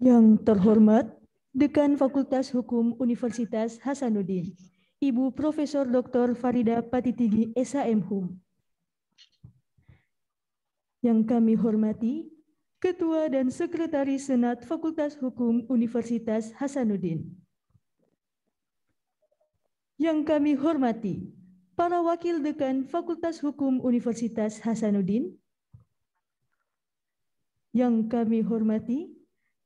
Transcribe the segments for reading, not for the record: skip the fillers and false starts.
Yang terhormat, Dekan Fakultas Hukum Universitas Hasanuddin, Ibu Profesor Dr. Farida Patitigi, SHM Hum. Yang kami hormati, Ketua dan Sekretaris Senat Fakultas Hukum Universitas Hasanuddin. Yang kami hormati, para Wakil Dekan Fakultas Hukum Universitas Hasanuddin. Yang kami hormati,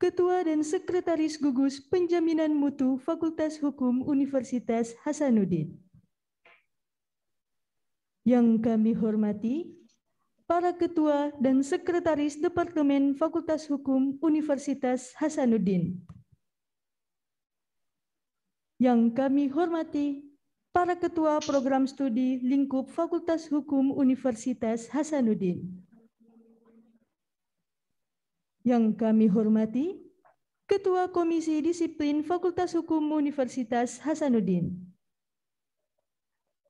Ketua dan Sekretaris Gugus Penjaminan Mutu Fakultas Hukum Universitas Hasanuddin. Yang kami hormati, para Ketua dan Sekretaris Departemen Fakultas Hukum Universitas Hasanuddin. Yang kami hormati, para Ketua Program Studi Lingkup Fakultas Hukum Universitas Hasanuddin. Yang kami hormati, Ketua Komisi Disiplin Fakultas Hukum Universitas Hasanuddin.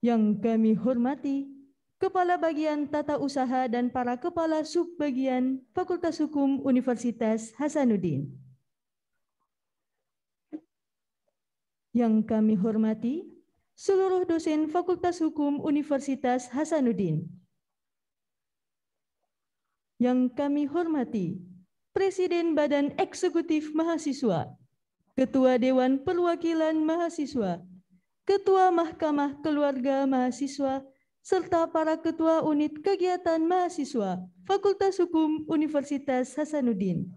Yang kami hormati, Kepala Bagian Tata Usaha dan para Kepala Subbagian Fakultas Hukum Universitas Hasanuddin. Yang kami hormati, seluruh dosen Fakultas Hukum Universitas Hasanuddin. Yang kami hormati, Presiden Badan Eksekutif Mahasiswa, Ketua Dewan Perwakilan Mahasiswa, Ketua Mahkamah Keluarga Mahasiswa, serta para Ketua Unit Kegiatan Mahasiswa Fakultas Hukum Universitas Hasanuddin.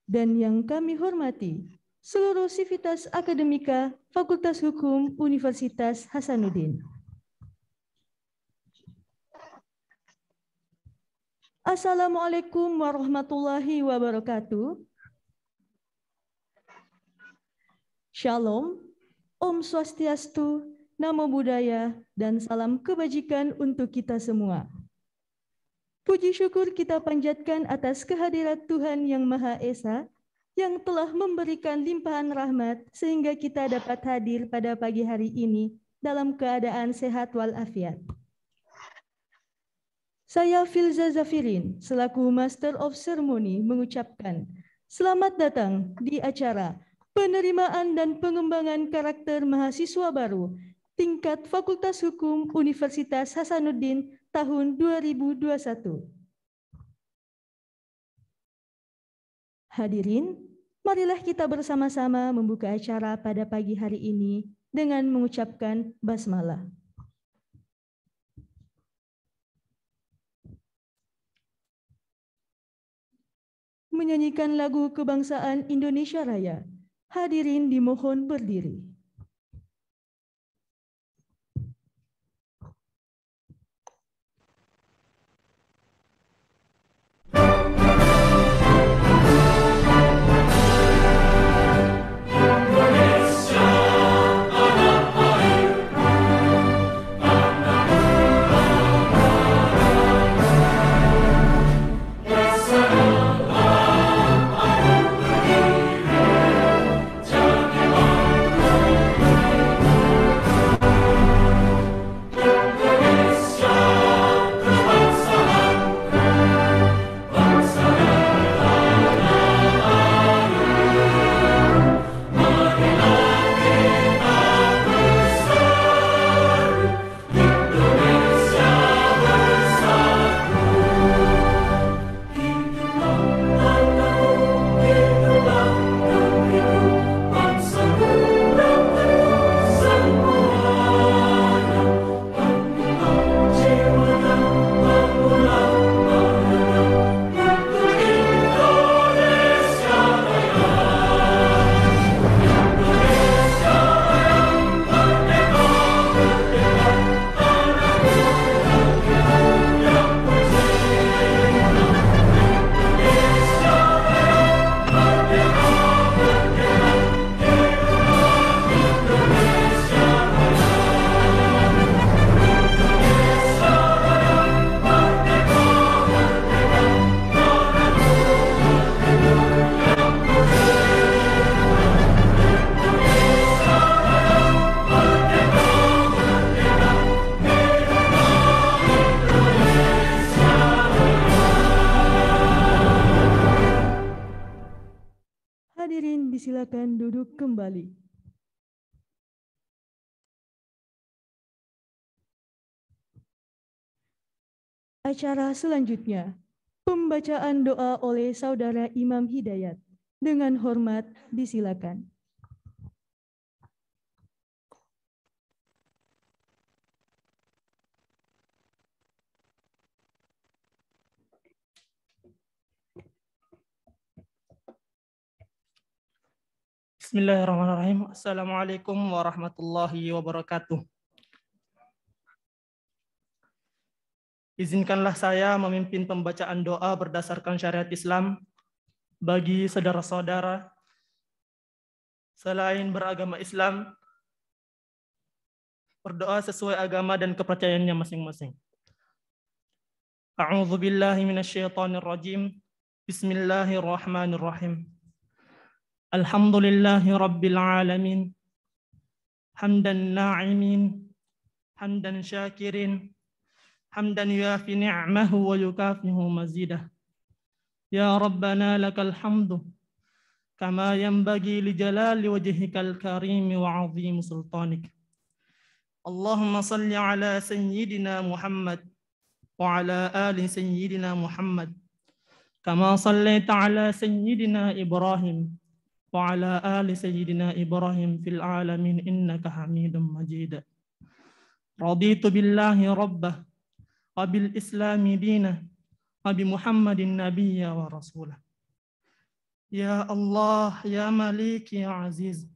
Dan yang kami hormati, seluruh sivitas akademika Fakultas Hukum Universitas Hasanuddin. Assalamualaikum warahmatullahi wabarakatuh. Shalom, Om Swastiastu, Namo Buddhaya, dan salam kebajikan untuk kita semua. Puji syukur kita panjatkan atas kehadirat Tuhan Yang Maha Esa yang telah memberikan limpahan rahmat sehingga kita dapat hadir pada pagi hari ini dalam keadaan sehat walafiat. Saya Filza Zafirin, selaku Master of Ceremony mengucapkan selamat datang di acara penerimaan dan pengembangan karakter mahasiswa baru tingkat Fakultas Hukum Universitas Hasanuddin tahun 2021. Hadirin, marilah kita bersama-sama membuka acara pada pagi hari ini dengan mengucapkan basmalah. Menyanyikan lagu kebangsaan Indonesia Raya. Hadirin dimohon berdiri. Jangan disilakan duduk kembali. Acara selanjutnya, pembacaan doa oleh Saudara Imam Hidayat. Dengan hormat disilakan. Bismillahirrahmanirrahim. Assalamualaikum warahmatullahi wabarakatuh. Izinkanlah saya memimpin pembacaan doa berdasarkan syariat Islam bagi saudara-saudara selain beragama Islam, berdoa sesuai agama dan kepercayaannya masing-masing. A'udzu billahi minasyaitonir rajim. Bismillahirrahmanirrahim. Alhamdulillahi rabbil alamin. Hamdan na'imin, hamdan syakirin, hamdan yuafi ni'mahu wa yukafihu mazidah. Ya Rabbana lakal hamdu kama yanbaghi li jalali wajhikal karim wa 'azim sultanik. Allahumma salli ala sayyidina Muhammad wa ala ali sayyidina Muhammad kama sallaita ala sayyidina Ibrahim wa ala ali sayyidina Ibrahim fil alamin innaka Hamidum Majid. Raditu billahi rabbah wa bil islami dinah wa bi Muhammadin nabiyya wa rasulah. Ya Allah, ya Malik, ya Aziz,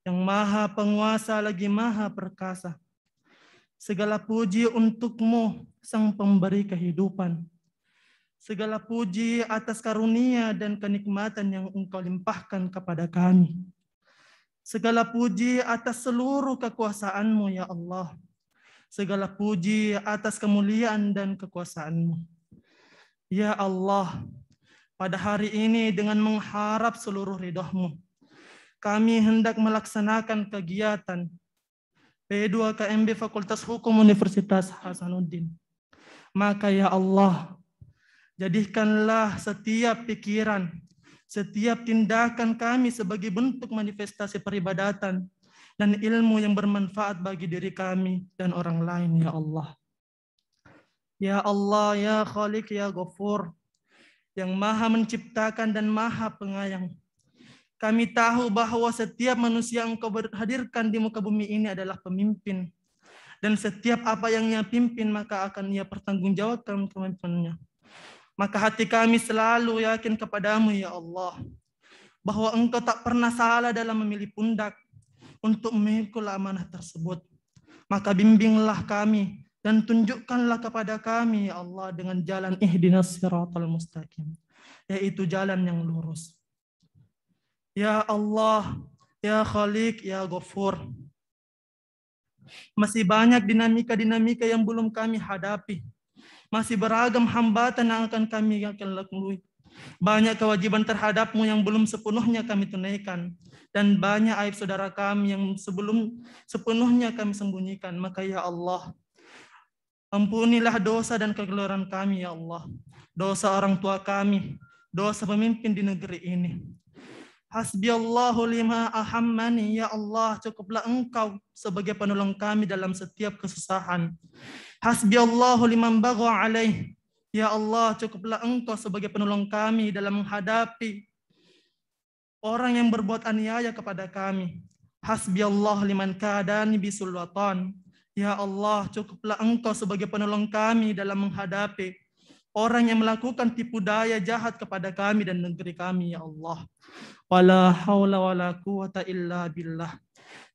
yang maha penguasa lagi maha perkasa. Segala puji untukmu, sang pemberi kehidupan. Segala puji atas karunia dan kenikmatan yang Engkau limpahkan kepada kami. Segala puji atas seluruh kekuasaan-Mu, ya Allah. Segala puji atas kemuliaan dan kekuasaan-Mu. Ya Allah, pada hari ini dengan mengharap seluruh ridha-Mu, kami hendak melaksanakan kegiatan P2KMB Fakultas Hukum Universitas Hasanuddin. Maka ya Allah, jadikanlah setiap pikiran, setiap tindakan kami sebagai bentuk manifestasi peribadatan dan ilmu yang bermanfaat bagi diri kami dan orang lain, ya Allah. Ya Allah, ya Khaliq, ya Ghafur, yang maha menciptakan dan maha penyayang. Kami tahu bahwa setiap manusia Engkau hadirkan di muka bumi ini adalah pemimpin. Dan setiap apa yang ia pimpin, maka akan ia pertanggungjawabkan kemampuannya. Maka hati kami selalu yakin kepadamu, ya Allah, bahwa Engkau tak pernah salah dalam memilih pundak untuk memikul amanah tersebut. Maka bimbinglah kami dan tunjukkanlah kepada kami, ya Allah, dengan jalan ihdinas siratal mustaqim, yaitu jalan yang lurus. Ya Allah, ya Khaliq, ya Ghafur, masih banyak dinamika-dinamika yang belum kami hadapi. Masih beragam hambatan yang akan kami lalui. Banyak kewajiban terhadap-Mu yang belum sepenuhnya kami tunaikan. Dan banyak aib saudara kami yang sebelum sepenuhnya kami sembunyikan. Maka ya Allah, ampunilah dosa dan kegelaran kami, ya Allah. Dosa orang tua kami, dosa pemimpin di negeri ini. Hasbiyallahu lima ahammani, ya Allah, cukuplah Engkau sebagai penolong kami dalam setiap kesusahan. Hasbiyallahu liman bagha alaih, ya Allah, cukuplah Engkau sebagai penolong kami dalam menghadapi orang yang berbuat aniaya kepada kami. Hasbiyallahu liman kadani bisulwatan, ya Allah, cukuplah Engkau sebagai penolong kami dalam menghadapi orang yang melakukan tipu daya jahat kepada kami dan negeri kami, ya Allah. Wala haula wala quwata illa billah.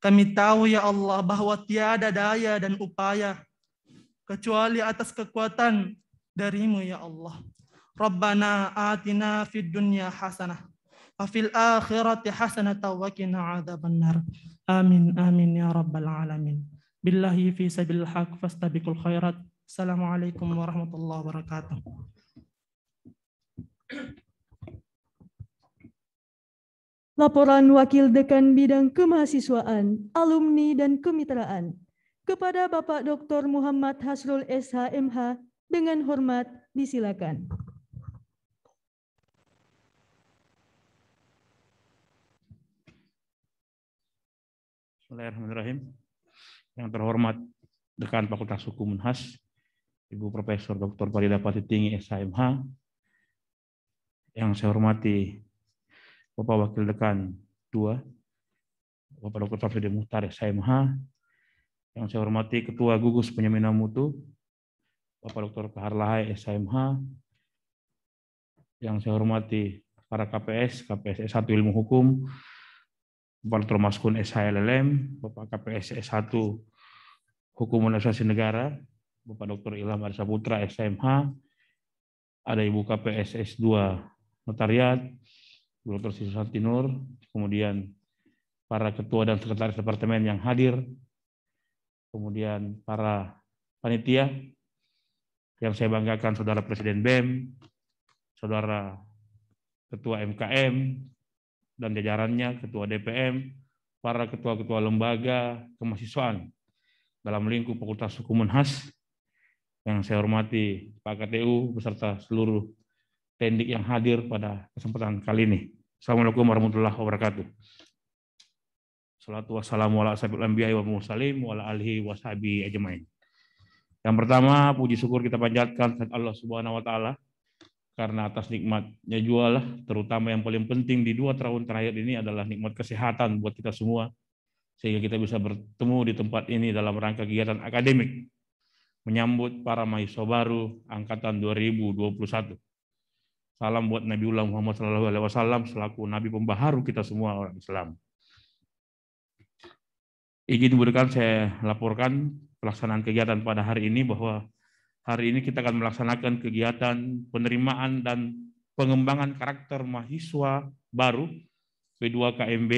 Kami tahu, ya Allah, bahwa tiada daya dan upaya kecuali atas kekuatan dari-Mu, ya Allah. Rabbana atina fid dunya hasanah wa fil akhirati hasanah wa qina adzabannar. Amin amin ya rabbal alamin. Billahi fi sabilil haq fastabiqul khairat. Assalamualaikum warahmatullahi wabarakatuh. Laporan Wakil Dekan Bidang Kemahasiswaan, Alumni dan Kemitraan kepada Bapak Dr. Muhammad Hasrul SH.MH dengan hormat disilakan. Bismillahirrahmanirrahim. Yang terhormat Dekan Fakultas Hukum Unhas, Ibu Profesor Dr. Farida Patitinggi SHMH. Yang saya hormati Bapak Wakil Dekan 2, Bapak Dr. Taufiq Muhtar SHMH. Yang saya hormati Ketua Gugus Penjaminan Mutu, Bapak Dr. Kahar Lahai SHMH. Yang saya hormati para KPS S1 Ilmu Hukum, Bapak Dr. Maskun SHLLM, Bapak KPS S1 Hukum Administrasi Negara, Bapak Dr. Ilham Arsa Putra SHMH, ada Ibu KPS S2 Notariat, Dr. Sisu Santinur, kemudian para ketua dan sekretaris departemen yang hadir, kemudian para panitia yang saya banggakan, Saudara Presiden BEM, Saudara Ketua MKM dan jajarannya, Ketua DPM, para ketua-ketua lembaga kemahasiswaan dalam lingkup Fakultas Hukum Unhas, yang saya hormati Pak KTU beserta seluruh tendik yang hadir pada kesempatan kali ini. Assalamualaikum warahmatullahi wabarakatuh. Salatu wassalamu ala ashabil anbiya'i wal mursalin wa ala alihi wa sahbihi ajmain. Yang pertama, puji syukur kita panjatkan kepada Allah Subhanahu wa taala karena atas nikmatnya jualah, terutama yang paling penting di 2 tahun terakhir ini adalah nikmat kesehatan buat kita semua, sehingga kita bisa bertemu di tempat ini dalam rangka kegiatan akademik menyambut para mahasiswa baru angkatan 2021. Salam buat Nabiullah Muhammad SAW selaku Nabi pembaharu kita semua orang Islam. Izin berikan saya laporkan pelaksanaan kegiatan pada hari ini, bahwa hari ini kita akan melaksanakan kegiatan penerimaan dan pengembangan karakter mahasiswa baru P2 KMB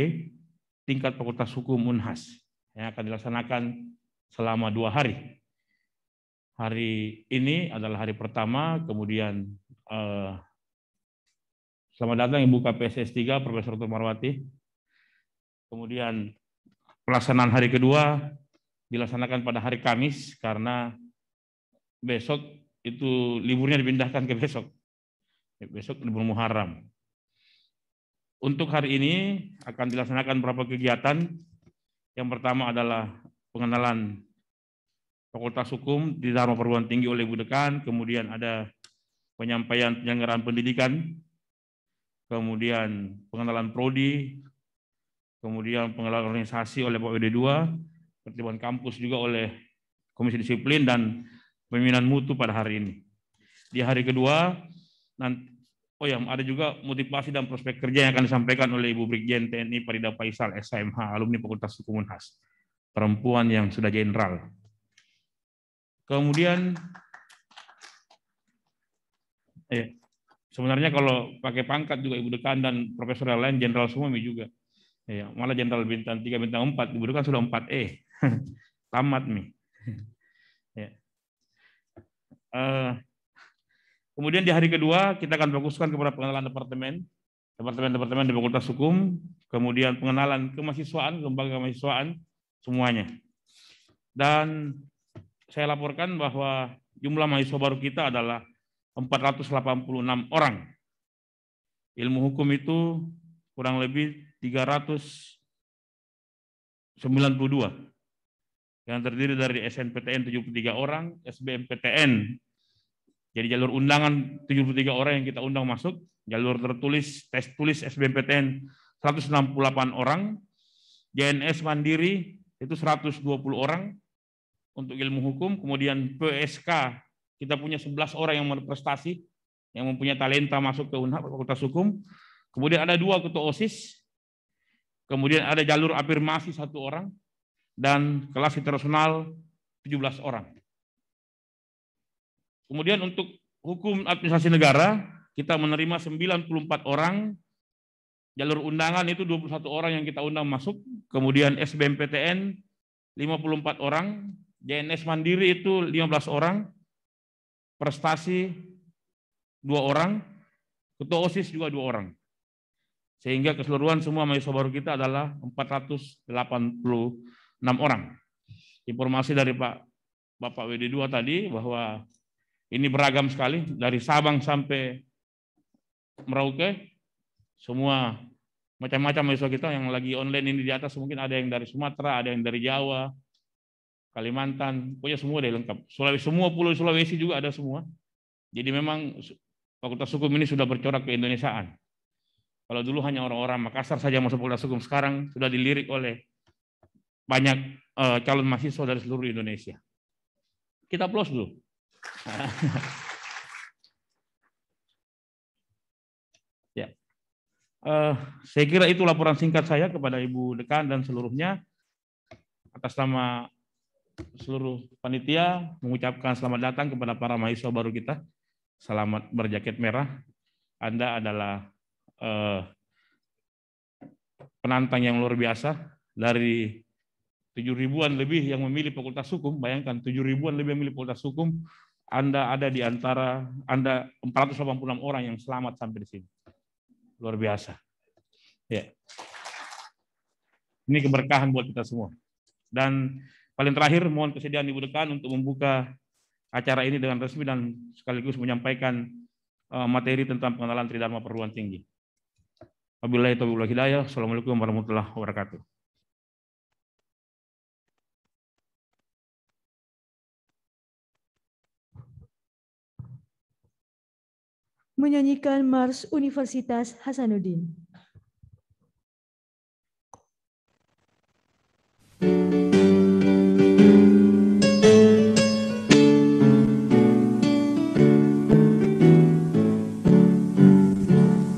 tingkat Fakultas Hukum Unhas yang akan dilaksanakan selama 2 hari. Hari ini adalah hari pertama, kemudian selamat datang Ibu KPS S3 Profesor Marwati. Kemudian pelaksanaan hari kedua dilaksanakan pada hari Kamis karena besok itu liburnya dipindahkan ke besok. Besok libur Muharram. Untuk hari ini akan dilaksanakan beberapa kegiatan. Yang pertama adalah pengenalan Fakultas Hukum di Dharma Perguruan Tinggi oleh Ibu Dekan, kemudian ada penyampaian penyelenggaraan pendidikan, kemudian pengenalan prodi, kemudian pengenalan organisasi oleh Pak WD2, pertemuan kampus juga oleh Komisi Disiplin, dan pemimpinan mutu pada hari ini. Di hari kedua, ada juga motivasi dan prospek kerja yang akan disampaikan oleh Ibu Brigjen TNI Farida Faisal SHMH, alumni Fakultas Hukum Unhas, perempuan yang sudah jenderal. Kemudian, sebenarnya kalau pakai pangkat juga Ibu Dekan dan profesor yang lain jenderal semua juga. Malah jenderal bintang 3, bintang 4, Ibu Dekan sudah 4E. Tamat nih. Kemudian di hari kedua kita akan fokuskan kepada pengenalan departemen di Fakultas Hukum, kemudian pengenalan kemahasiswaan, lembaga kemahasiswaan semuanya. Dan saya laporkan bahwa jumlah mahasiswa baru kita adalah 486 orang. Ilmu hukum itu kurang lebih 392. Yang terdiri dari SNPTN 73 orang, SBMPTN, jadi jalur undangan 73 orang yang kita undang masuk, jalur tertulis, tes tulis SBMPTN 168 orang, JNS Mandiri itu 120 orang untuk ilmu hukum, kemudian PSK kita punya 11 orang yang berprestasi, yang mempunyai talenta masuk ke Fakultas Hukum, kemudian ada 2 ketua OSIS, kemudian ada jalur afirmasi 1 orang, dan kelas internasional 17 orang. Kemudian untuk hukum administrasi negara, kita menerima 94 orang, jalur undangan itu 21 orang yang kita undang masuk, kemudian SBMPTN 54 orang, JNS Mandiri itu 15 orang, prestasi 2 orang, ketua OSIS juga 2 orang. Sehingga keseluruhan semua mahasiswa baru kita adalah 486 orang. Informasi dari Bapak WD2 tadi bahwa ini beragam sekali, dari Sabang sampai Merauke, semua macam-macam mahasiswa kita yang lagi online ini di atas, mungkin ada yang dari Sumatera, ada yang dari Jawa, Kalimantan, pokoknya semua ada lengkap. Sulawesi, semua pulau Sulawesi juga ada semua. Jadi memang Fakultas Hukum ini sudah bercorak ke Indonesiaan. Kalau dulu hanya orang-orang Makassar saja masuk Fakultas Hukum, sekarang sudah dilirik oleh banyak calon mahasiswa dari seluruh Indonesia. Kita aplaus dulu. Ya. Saya kira itu laporan singkat saya kepada Ibu Dekan dan seluruhnya. Atas nama seluruh panitia mengucapkan selamat datang kepada para mahasiswa baru kita. Selamat berjaket merah. Anda adalah penantang yang luar biasa. Dari 7.000-an lebih yang memilih Fakultas Hukum, bayangkan 7.000-an lebih yang memilih Fakultas Hukum, Anda ada di antara Anda 486 orang yang selamat sampai di sini. Luar biasa. Ya. Ini keberkahan buat kita semua. Dan paling terakhir mohon kesediaan Ibu Dekan untuk membuka acara ini dengan resmi dan sekaligus menyampaikan materi tentang pengenalan Tridharma Perguruan Tinggi. Wabillahi taufiq wal hidayah. Assalamualaikum warahmatullahi wabarakatuh. Menyanyikan Mars Universitas Hasanuddin.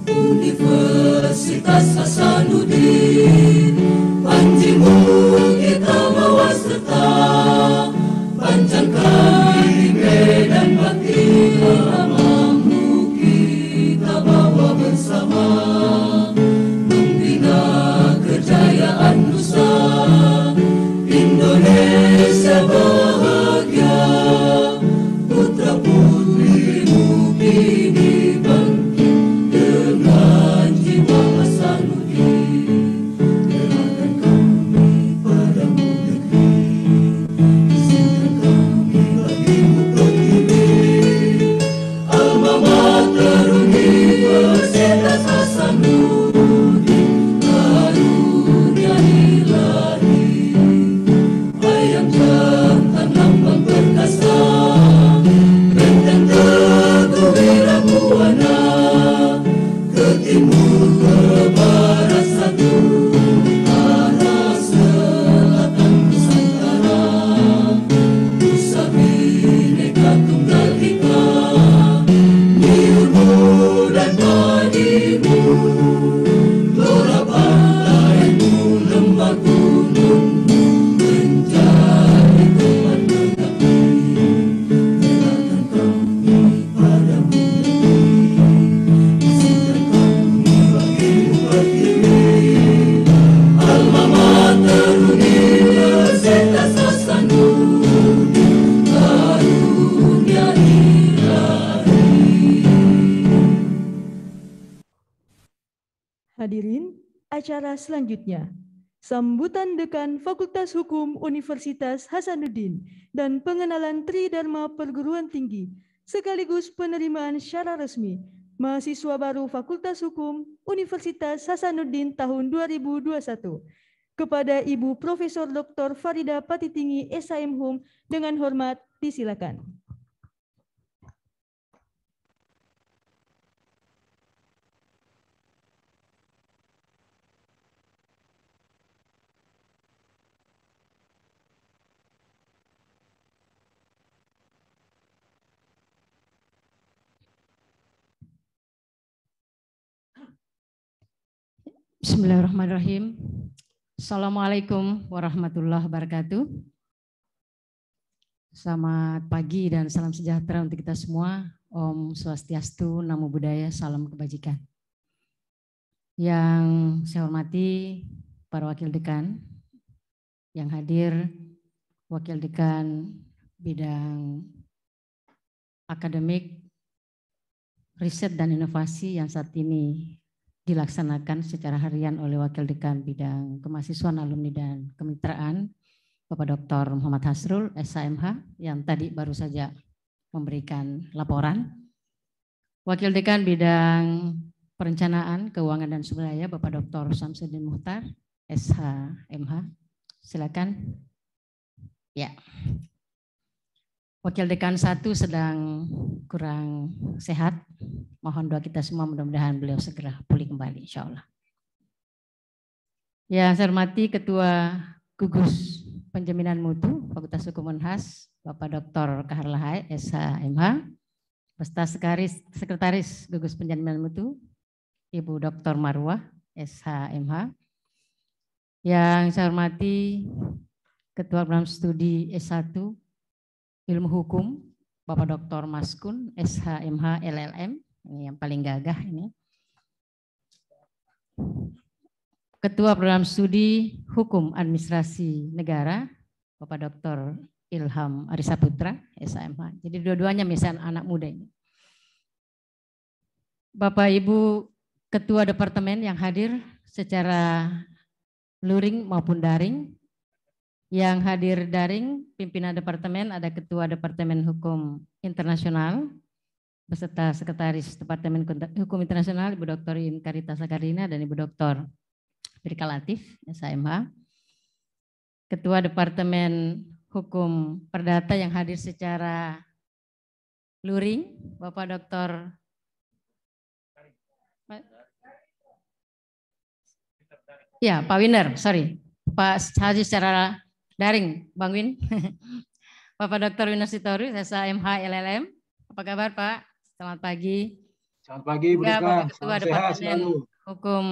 Universitas Hasanuddin, panjimu kita bawa serta, panjangkan di medan bakti amamu kita bawa bersama, membina kejayaan nusa, Indonesia bahagia, putra putrimu kini bangkit dengan jiwa Hasanuddin. Gerakan kami padamu negeri, izinkan kami bagimu berdiri. Alma mater Universitas Hasanuddin, karunia ilahi. Ayam jantan lambang perkasa, benteng teguh Wirabuana, ke timur ke barat satu, arah selatan Nusantara. Nusa Bhinneka Tunggal Ika, niurmu dan padimu, gelora pantaimu, lembah gunungmu menjadi teman mengabdi. Gerakan kami padamu negeri, izinkan kami bagimu berdiri. Alma mater Universitas Hasanuddin, karunia ilahi. Hadirin, acara selanjutnya. Sambutan Dekan Fakultas Hukum Universitas Hasanuddin dan pengenalan Tridharma Perguruan Tinggi sekaligus penerimaan secara resmi mahasiswa baru Fakultas Hukum Universitas Hasanuddin tahun 2021 kepada Ibu Profesor Dr. Farida Patitinggi SHM Hum dengan hormat disilakan. Bismillahirrahmanirrahim. Assalamualaikum warahmatullahi wabarakatuh. Selamat pagi dan salam sejahtera untuk kita semua. Om Swastiastu, Namo Buddhaya, salam kebajikan. Yang saya hormati para wakil dekan yang hadir, wakil dekan bidang akademik, riset dan inovasi yang saat ini dilaksanakan secara harian oleh Wakil Dekan Bidang Kemahasiswaan, Alumni dan Kemitraan, Bapak Dr. Muhammad Hasrul, SHMH, yang tadi baru saja memberikan laporan. Wakil Dekan Bidang Perencanaan, Keuangan dan Sumber Daya Bapak Dr. Samsudin Muhtar, SH.MH. Silakan. Ya. Wakil Dekan 1 sedang kurang sehat. Mohon doa kita semua, mudah-mudahan beliau segera pulih kembali, insya Allah. Yang saya hormati Ketua Gugus Penjaminan Mutu Fakultas Hukum Unhas, Bapak Dr. Kahar Lahai, SH.MH. Beserta Sekretaris Gugus Penjaminan Mutu, Ibu Dr. Marwah, SH.MH. Yang saya hormati Ketua Program Studi S1 Ilmu Hukum, Bapak Dr. Maskun, SH.MH. LLM, ini yang paling gagah ini. Ketua Program Studi Hukum Administrasi Negara, Bapak Dr. Ilham Arisaputra, SH.MH. Jadi dua-duanya misalnya anak muda ini. Bapak Ibu Ketua Departemen yang hadir secara luring maupun daring. Yang hadir daring, pimpinan departemen ada Ketua Departemen Hukum Internasional beserta Sekretaris Departemen Hukum Internasional Ibu Dr. Inkarita Sakarina dan Ibu Dr. Brika Latif, SH.MH. Ketua Departemen Hukum Perdata yang hadir secara luring, Bapak Dr. Ya, Pak Winner, sorry. Pak hadir secara daring, Bang Win. Bapak Dr. Winner Sitorus, SH.MH LLM. Apa kabar Pak? Selamat pagi. Selamat pagi, Bu Dekan. Bapak Ketua Departemen Hukum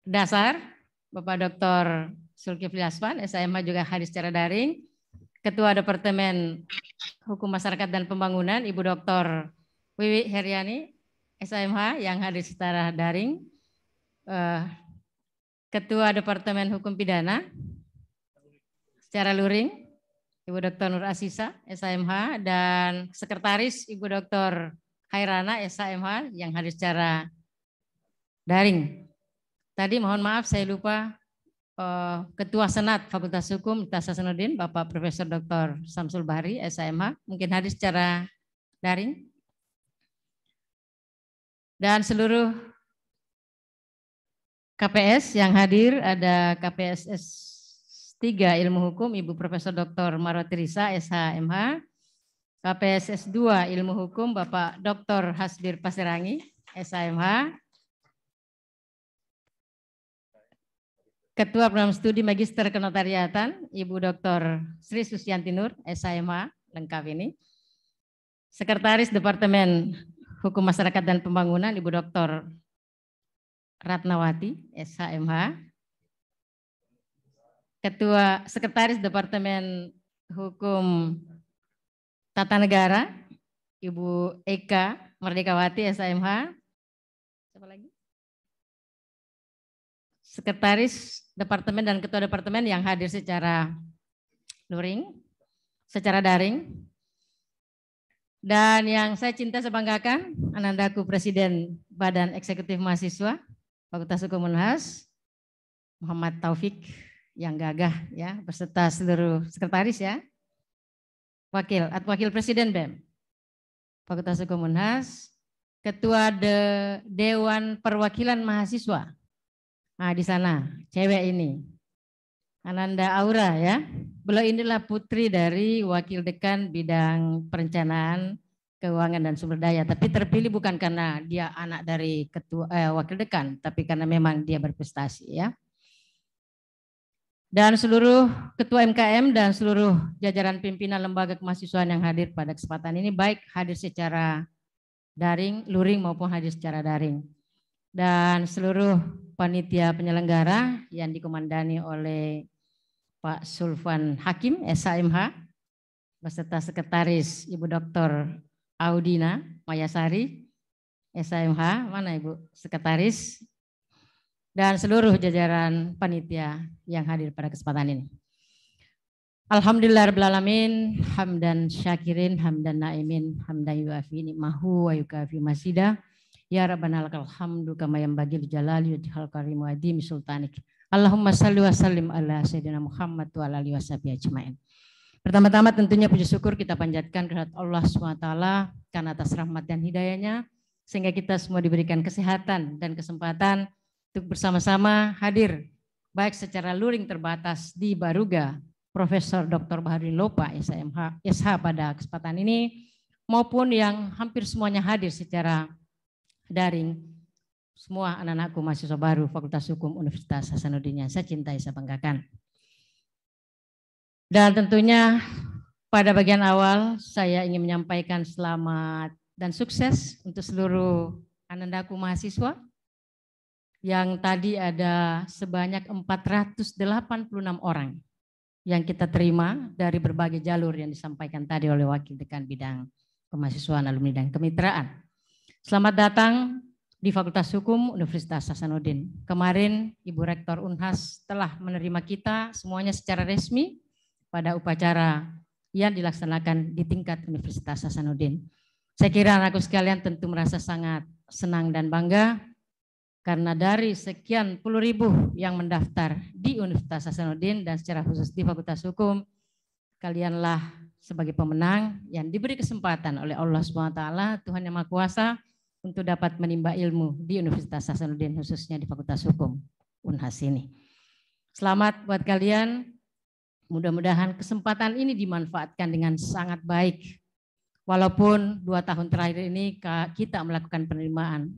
Dasar, Bapak Dr. Zulkifli Asman, SH.MH juga hadir secara daring. Ketua Departemen Hukum Masyarakat dan Pembangunan, Ibu Dr. Wiwi Heriani, SH.MH yang hadir secara daring. Ketua Departemen Hukum Pidana secara luring, Ibu Dr. Nur Asisa, SH.MH, dan Sekretaris Ibu Dr. Hairana, SH.MH yang hadir secara daring. Tadi mohon maaf saya lupa Ketua Senat Fakultas Hukum Tas Hasanuddin, Bapak Profesor Dr. Samsul Bahri, SH.MH, mungkin hadir secara daring. Dan seluruh KPS yang hadir ada KPSS 3 Ilmu Hukum Ibu Profesor Dr. Marwah Tirisa, SH.MH. KPSS 2 Ilmu Hukum Bapak Dr. Hasbir Pasirangi, SH.MH. Ketua Program Studi Magister Kenotariatan Ibu Dr. Sri Susianti Nur, SH.MH, lengkap ini. Sekretaris Departemen Hukum Masyarakat dan Pembangunan Ibu Dr. Ratnawati, SH.MH. Ketua Sekretaris Departemen Hukum Tata Negara Ibu Eka Merdekawati, SH.MH. Siapa lagi? Sekretaris Departemen dan Ketua Departemen yang hadir secara luring, secara daring. Dan yang saya cinta sebanggakan, anandaku Presiden Badan Eksekutif Mahasiswa Fakultas Hukum Unhas, Muhammad Taufik yang gagah ya, beserta seluruh sekretaris ya. Wakil Presiden BEM Fakultas Hukum Unhas, Ketua Dewan Perwakilan Mahasiswa. Nah, di sana cewek ini Ananda Aura ya. Beliau inilah putri dari Wakil Dekan Bidang Perencanaan, Keuangan dan Sumber Daya, tapi terpilih bukan karena dia anak dari Wakil Dekan, tapi karena memang dia berprestasi ya. Dan seluruh Ketua MKM dan seluruh jajaran pimpinan lembaga kemahasiswaan yang hadir pada kesempatan ini, baik hadir secara daring, luring maupun hadir secara daring. Dan seluruh panitia penyelenggara yang dikomandani oleh Pak Sulfan Hakim, SH.MH, beserta Sekretaris Ibu Dr. Audina Mayasari, SH.MH, mana Ibu Sekretaris, dan seluruh jajaran panitia yang hadir pada kesempatan ini. Alhamdulillahirrahmanirrahim, hamdan syakirin, hamdan naimin, hamdan yuafi ni'mahu wa yukafi masida. Ya Rabbana lakal hamdu kama yanbaghi li jalali wajhil karim wa adimi sultanik. Allahumma salli wa sallim ala sayyidina Muhammad wa ala alihi washabihi ajmain. Pertama-tama tentunya puji syukur kita panjatkan kehadirat Allah SWT karena atas rahmat dan hidayahnya sehingga kita semua diberikan kesehatan dan kesempatan untuk bersama-sama hadir baik secara luring terbatas di Baruga Profesor Dr. Baharudin Lopa SH pada kesempatan ini, maupun yang hampir semuanya hadir secara daring, semua anak-anakku mahasiswa baru Fakultas Hukum Universitas Hasanuddin yang saya cintai, saya banggakan. Dan tentunya pada bagian awal saya ingin menyampaikan selamat dan sukses untuk seluruh anak-anakku mahasiswa yang tadi ada sebanyak 486 orang yang kita terima dari berbagai jalur yang disampaikan tadi oleh Wakil Dekan Bidang Kemahasiswaan, Alumni dan Kemitraan. Selamat datang di Fakultas Hukum Universitas Hasanuddin. Kemarin Ibu Rektor Unhas telah menerima kita semuanya secara resmi pada upacara yang dilaksanakan di tingkat Universitas Hasanuddin. Saya kira anakku sekalian tentu merasa sangat senang dan bangga karena dari sekian puluh ribu yang mendaftar di Universitas Hasanuddin dan secara khusus di Fakultas Hukum, kalianlah sebagai pemenang yang diberi kesempatan oleh Allah SWT, Tuhan Yang Maha Kuasa, untuk dapat menimba ilmu di Universitas Hasanuddin, khususnya di Fakultas Hukum Unhas ini. Selamat buat kalian, mudah-mudahan kesempatan ini dimanfaatkan dengan sangat baik. Walaupun 2 tahun terakhir ini kita melakukan penerimaan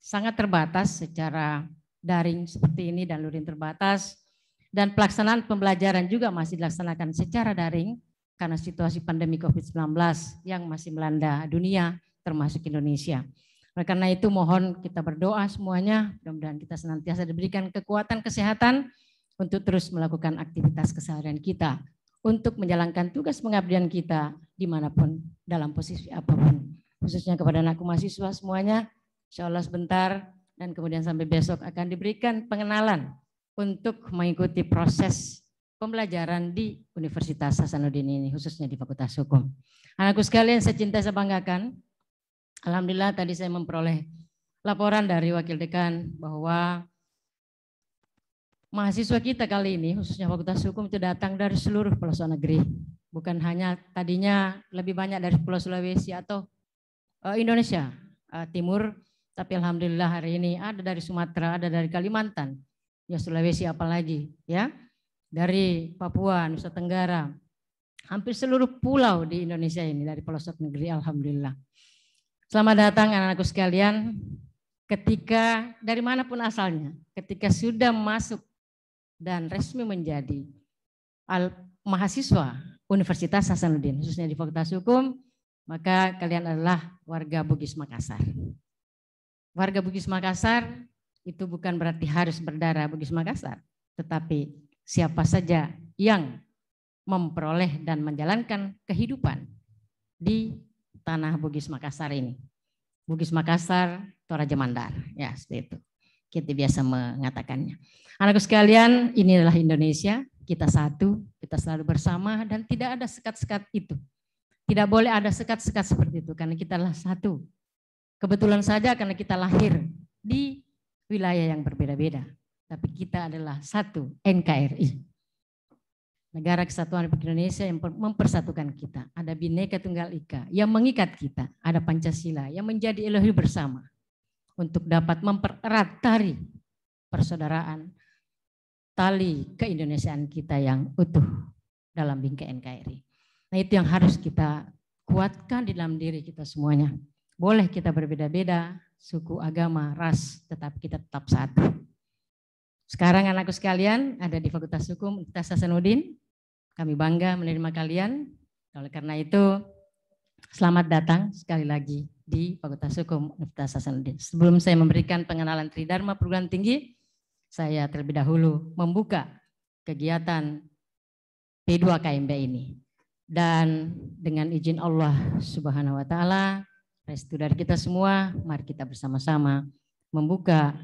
sangat terbatas secara daring seperti ini dan luring terbatas, dan pelaksanaan pembelajaran juga masih dilaksanakan secara daring karena situasi pandemi COVID-19 yang masih melanda dunia termasuk Indonesia. Oleh karena itu mohon kita berdoa semuanya, mudah-mudahan kita senantiasa diberikan kekuatan kesehatan untuk terus melakukan aktivitas keseharian kita, untuk menjalankan tugas pengabdian kita dimanapun, dalam posisi apapun. Khususnya kepada anakku mahasiswa semuanya, insya Allah sebentar dan kemudian sampai besok akan diberikan pengenalan untuk mengikuti proses pembelajaran di Universitas Hasanuddin ini, khususnya di Fakultas Hukum. Anakku sekalian, saya cinta, saya banggakan. Alhamdulillah tadi saya memperoleh laporan dari Wakil Dekan bahwa mahasiswa kita kali ini, khususnya Fakultas Hukum, itu datang dari seluruh pelosok negeri. Bukan hanya tadinya lebih banyak dari Pulau Sulawesi atau Indonesia Timur, tapi alhamdulillah hari ini ada dari Sumatera, ada dari Kalimantan, ya Sulawesi apalagi, ya, dari Papua, Nusa Tenggara, hampir seluruh pulau di Indonesia ini dari pelosok negeri, alhamdulillah. Selamat datang anak-anakku sekalian. Ketika dari manapun asalnya, ketika sudah masuk dan resmi menjadi mahasiswa Universitas Hasanuddin, khususnya di Fakultas Hukum, maka kalian adalah warga Bugis Makassar. Warga Bugis Makassar itu bukan berarti harus berdarah Bugis Makassar, tetapi siapa saja yang memperoleh dan menjalankan kehidupan di tanah Bugis Makassar ini. Bugis Makassar, Toraja Mandar, ya seperti itu. Kita biasa mengatakannya. Anakku sekalian, ini adalah Indonesia, kita satu, kita selalu bersama dan tidak ada sekat-sekat itu. Tidak boleh ada sekat-sekat seperti itu karena kita adalah satu. Kebetulan saja karena kita lahir di wilayah yang berbeda-beda, tapi kita adalah satu, NKRI. Negara Kesatuan Republik Indonesia yang mempersatukan kita. Ada Bhinneka Tunggal Ika yang mengikat kita. Ada Pancasila yang menjadi elohi bersama untuk dapat mempererat tali persaudaraan, tali keindonesiaan kita yang utuh dalam bingkai NKRI. Nah itu yang harus kita kuatkan di dalam diri kita semuanya. Boleh kita berbeda-beda, suku, agama, ras, tetapi kita tetap satu. Sekarang anakku sekalian ada di Fakultas Hukum Universitas Hasanuddin. Kami bangga menerima kalian. Oleh karena itu, selamat datang sekali lagi di Fakultas Hukum Universitas Hasanuddin. Sebelum saya memberikan pengenalan Tridharma Perguruan Tinggi, saya terlebih dahulu membuka kegiatan P2 KMB ini. Dan dengan izin Allah Subhanahu wa Ta'ala, restu dari kita semua, mari kita bersama-sama membuka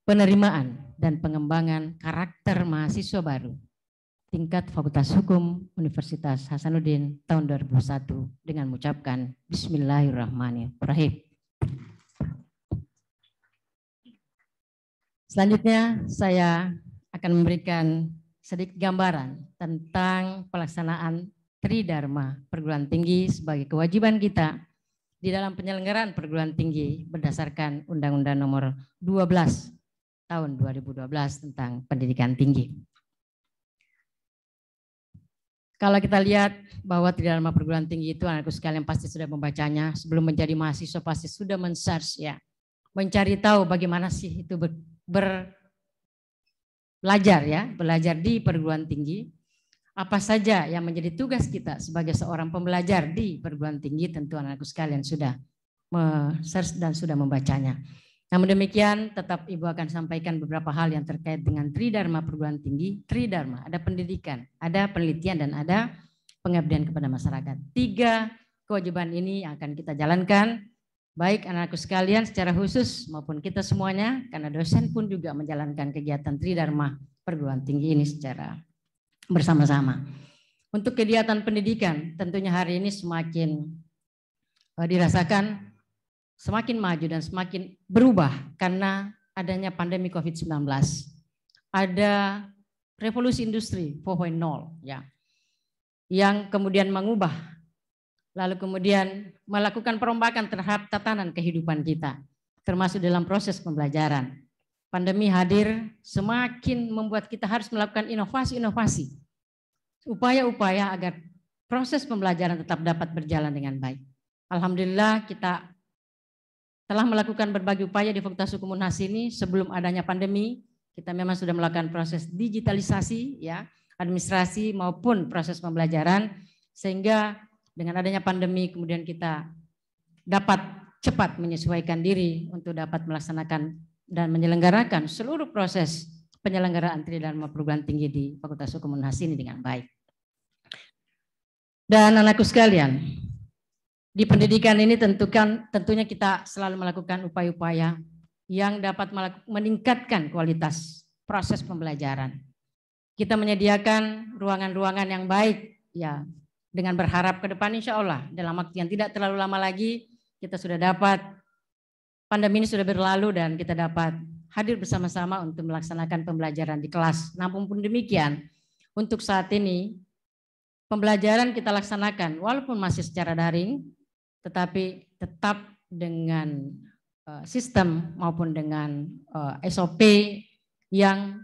penerimaan dan pengembangan karakter mahasiswa baru tingkat Fakultas Hukum Universitas Hasanuddin tahun 2001 dengan mengucapkan Bismillahirrahmanirrahim. Selanjutnya saya akan memberikan sedikit gambaran tentang pelaksanaan Tridharma Perguruan Tinggi sebagai kewajiban kita di dalam penyelenggaraan perguruan tinggi berdasarkan Undang-Undang Nomor 12 tahun 2012 tentang pendidikan tinggi. Kalau kita lihat bahwa Tridharma perguruan tinggi itu, anakku sekalian pasti sudah membacanya, sebelum menjadi mahasiswa pasti sudah men-search ya, mencari tahu bagaimana sih itu belajar ya, belajar di perguruan tinggi. Apa saja yang menjadi tugas kita sebagai seorang pembelajar di perguruan tinggi, tentu anakku sekalian sudah men-search dan sudah membacanya. Namun demikian, tetap Ibu akan sampaikan beberapa hal yang terkait dengan Tridharma perguruan tinggi. Tridharma, ada pendidikan, ada penelitian, dan ada pengabdian kepada masyarakat. 3 kewajiban ini yang akan kita jalankan, baik anak-anakku sekalian secara khusus maupun kita semuanya, karena dosen pun juga menjalankan kegiatan Tridharma perguruan tinggi ini secara bersama-sama. Untuk kegiatan pendidikan, tentunya hari ini semakin dirasakan semakin maju dan semakin berubah karena adanya pandemi COVID-19. Ada revolusi industri 4.0 ya, yang kemudian mengubah, lalu kemudian melakukan perombakan terhadap tatanan kehidupan kita, termasuk dalam proses pembelajaran. Pandemi hadir semakin membuat kita harus melakukan inovasi-inovasi, upaya-upaya agar proses pembelajaran tetap dapat berjalan dengan baik. Alhamdulillah kita telah melakukan berbagai upaya di Fakultas Hukum Unhas ini. Sebelum adanya pandemi, kita memang sudah melakukan proses digitalisasi ya, administrasi maupun proses pembelajaran, sehingga dengan adanya pandemi kemudian kita dapat cepat menyesuaikan diri untuk dapat melaksanakan dan menyelenggarakan seluruh proses penyelenggaraan Tridharma perguruan tinggi di Fakultas Hukum Unhas ini dengan baik. Dan anakku sekalian, di pendidikan ini tentunya kita selalu melakukan upaya-upaya yang dapat meningkatkan kualitas proses pembelajaran. Kita menyediakan ruangan-ruangan yang baik ya, dengan berharap ke depan insya Allah dalam waktu yang tidak terlalu lama lagi kita sudah dapat, pandemi ini sudah berlalu dan kita dapat hadir bersama-sama untuk melaksanakan pembelajaran di kelas. Namun pun demikian, untuk saat ini pembelajaran kita laksanakan walaupun masih secara daring, tetapi tetap dengan sistem maupun dengan SOP yang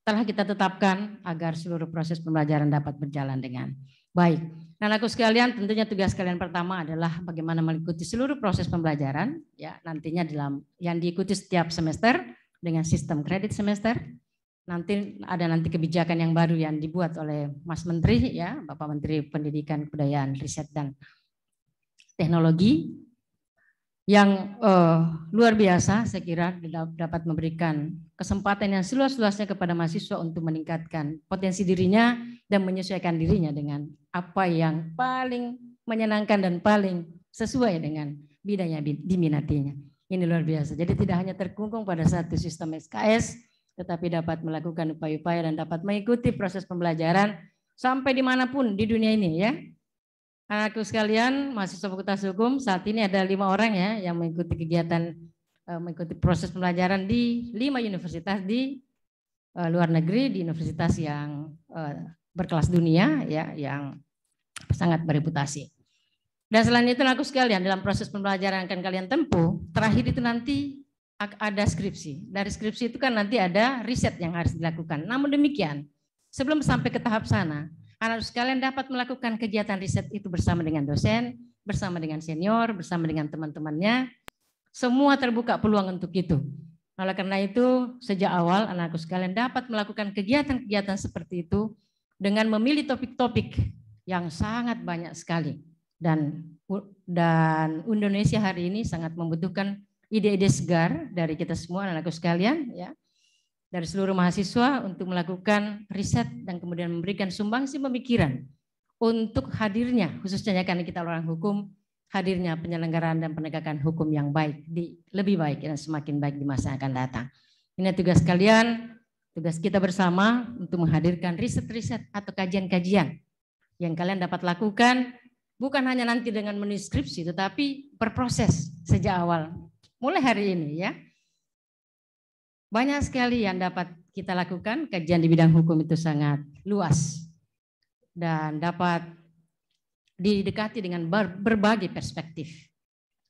telah kita tetapkan agar seluruh proses pembelajaran dapat berjalan dengan baik. Nah, anakku sekalian, tentunya tugas kalian pertama adalah bagaimana mengikuti seluruh proses pembelajaran ya, nantinya dalam yang diikuti setiap semester dengan sistem kredit semester. Nanti ada kebijakan yang baru yang dibuat oleh Mas Menteri ya, Bapak Menteri Pendidikan, Kebudayaan, Riset dan Teknologi yang luar biasa, saya kira dapat memberikan kesempatan yang seluas-luasnya kepada mahasiswa untuk meningkatkan potensi dirinya dan menyesuaikan dirinya dengan apa yang paling menyenangkan dan paling sesuai dengan bidang yang diminatinya. Ini luar biasa. Jadi tidak hanya terkungkung pada satu sistem SKS, tetapi dapat melakukan upaya-upaya dan dapat mengikuti proses pembelajaran sampai dimanapun di dunia ini ya. Anakku sekalian, mahasiswa Fakultas Hukum, saat ini ada 5 orang ya yang mengikuti kegiatan, mengikuti proses pembelajaran di 5 universitas di luar negeri, di universitas yang berkelas dunia ya, yang sangat bereputasi. Dan selain itu anakku sekalian, dalam proses pembelajaran yang akan kalian tempuh, terakhir itu nanti ada skripsi. Dari skripsi itu kan nanti ada riset yang harus dilakukan. Namun demikian, sebelum sampai ke tahap sana, anak sekalian dapat melakukan kegiatan riset itu bersama dengan dosen, bersama dengan senior, bersama dengan teman-temannya. Semua terbuka peluang untuk itu. Oleh karena itu, sejak awal anakku sekalian dapat melakukan kegiatan-kegiatan seperti itu dengan memilih topik-topik yang sangat banyak sekali. Dan Indonesia hari ini sangat membutuhkan ide-ide segar dari kita semua anakku sekalian ya. Dari seluruh mahasiswa untuk melakukan riset dan kemudian memberikan sumbangsi pemikiran untuk hadirnya, khususnya karena kita orang hukum, hadirnya penyelenggaraan dan penegakan hukum yang baik, lebih baik dan semakin baik di masa yang akan datang. Ini tugas kalian, tugas kita bersama untuk menghadirkan riset-riset atau kajian-kajian yang kalian dapat lakukan bukan hanya nanti dengan menulis skripsi, tetapi berproses sejak awal, mulai hari ini ya. Banyak sekali yang dapat kita lakukan, kajian di bidang hukum itu sangat luas dan dapat didekati dengan berbagai perspektif.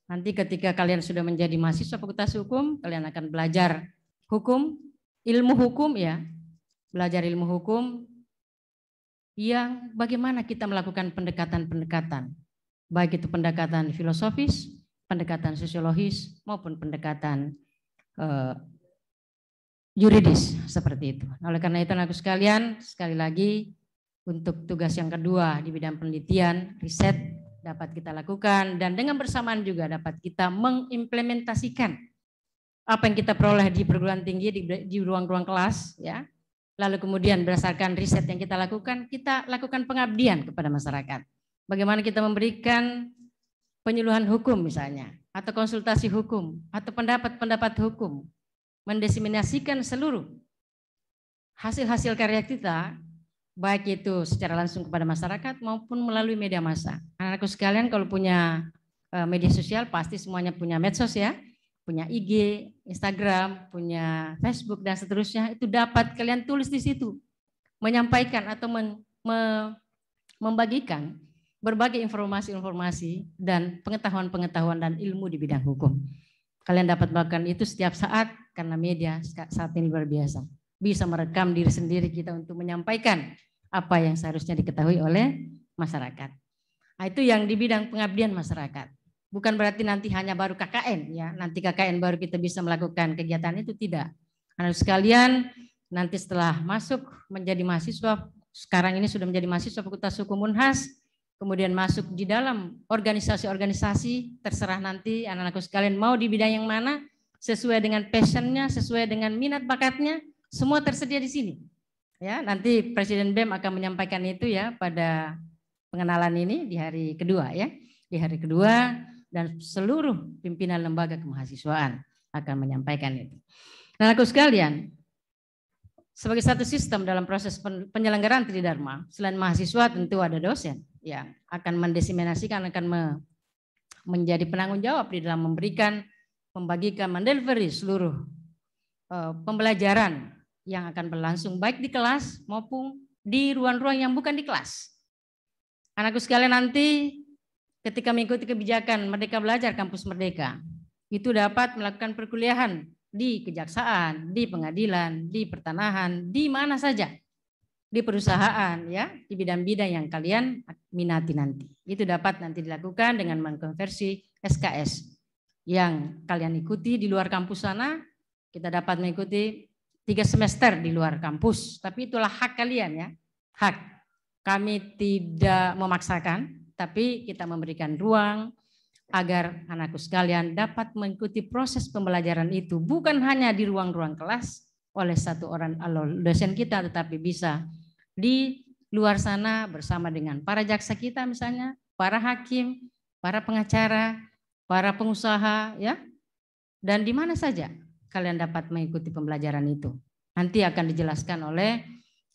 Nanti ketika kalian sudah menjadi mahasiswa Fakultas Hukum, kalian akan belajar hukum, ilmu hukum ya, belajar ilmu hukum yang bagaimana kita melakukan pendekatan-pendekatan, baik itu pendekatan filosofis, pendekatan sosiologis maupun pendekatan yuridis seperti itu. Oleh karena itu anak sekalian, sekali lagi untuk tugas yang kedua di bidang penelitian, riset dapat kita lakukan dan dengan bersamaan juga dapat kita mengimplementasikan apa yang kita peroleh di perguruan tinggi di ruang-ruang kelas ya. Lalu kemudian berdasarkan riset yang kita lakukan pengabdian kepada masyarakat. Bagaimana kita memberikan penyuluhan hukum misalnya, atau konsultasi hukum, atau pendapat-pendapat hukum, mendiseminasikan seluruh hasil-hasil karya kita, baik itu secara langsung kepada masyarakat maupun melalui media massa. Anak-anakku sekalian kalau punya media sosial pasti semuanya punya medsos ya, punya IG, Instagram, punya Facebook dan seterusnya, itu dapat kalian tulis di situ, menyampaikan atau membagikan berbagai informasi-informasi dan pengetahuan-pengetahuan dan ilmu di bidang hukum. Kalian dapat melakukan itu setiap saat karena media saat ini luar biasa. Bisa merekam diri sendiri kita untuk menyampaikan apa yang seharusnya diketahui oleh masyarakat. Nah, itu yang di bidang pengabdian masyarakat. Bukan berarti nanti hanya baru KKN ya, nanti KKN baru kita bisa melakukan kegiatan itu, tidak. Anak sekalian, nanti setelah masuk menjadi mahasiswa, sekarang ini sudah menjadi mahasiswa Fakultas Hukum Unhas, kemudian masuk di dalam organisasi-organisasi, terserah nanti anak-anakku sekalian mau di bidang yang mana, sesuai dengan passionnya, sesuai dengan minat bakatnya, semua tersedia di sini. Ya, nanti Presiden BEM akan menyampaikan itu ya pada pengenalan ini di hari kedua ya, di hari kedua. Dan seluruh pimpinan lembaga kemahasiswaan akan menyampaikan itu. Nah, anak sekalian, sebagai satu sistem dalam proses penyelenggaraan Tridharma, selain mahasiswa tentu ada dosen yang akan mendiseminasikan, akan menjadi penanggung jawab di dalam memberikan, membagikan, mendelivery seluruh pembelajaran yang akan berlangsung baik di kelas maupun di ruang-ruang yang bukan di kelas. Anakku sekalian, nanti ketika mengikuti kebijakan Merdeka Belajar Kampus Merdeka, itu dapat melakukan perkuliahan di kejaksaan, di pengadilan, di pertanahan, di mana saja, di perusahaan ya, di bidang-bidang yang kalian minati nanti. Itu dapat nanti dilakukan dengan mengkonversi SKS yang kalian ikuti di luar kampus sana. Kita dapat mengikuti 3 semester di luar kampus, tapi itulah hak kalian ya, hak. Kami tidak memaksakan, tapi kita memberikan ruang agar anakku sekalian dapat mengikuti proses pembelajaran itu bukan hanya di ruang-ruang kelas oleh satu orang dosen kita, tetapi bisa di luar sana bersama dengan para jaksa kita misalnya, para hakim, para pengacara, para pengusaha ya, dan di mana saja kalian dapat mengikuti pembelajaran itu. Nanti akan dijelaskan oleh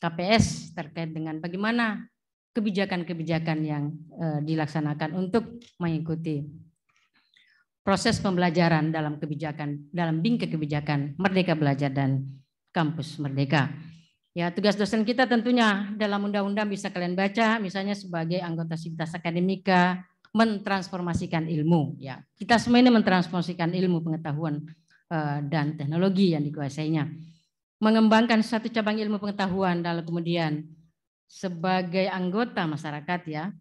KPS terkait dengan bagaimana kebijakan-kebijakan yang dilaksanakan untuk mengikuti proses pembelajaran dalam kebijakan, dalam bingkai kebijakan Merdeka Belajar dan Kampus Merdeka. Ya, tugas dosen kita tentunya dalam undang-undang bisa kalian baca, misalnya sebagai anggota sivitas akademika, mentransformasikan ilmu. Ya, kita semua ini mentransformasikan ilmu pengetahuan dan teknologi yang dikuasainya, mengembangkan satu cabang ilmu pengetahuan, lalu kemudian sebagai anggota masyarakat ya,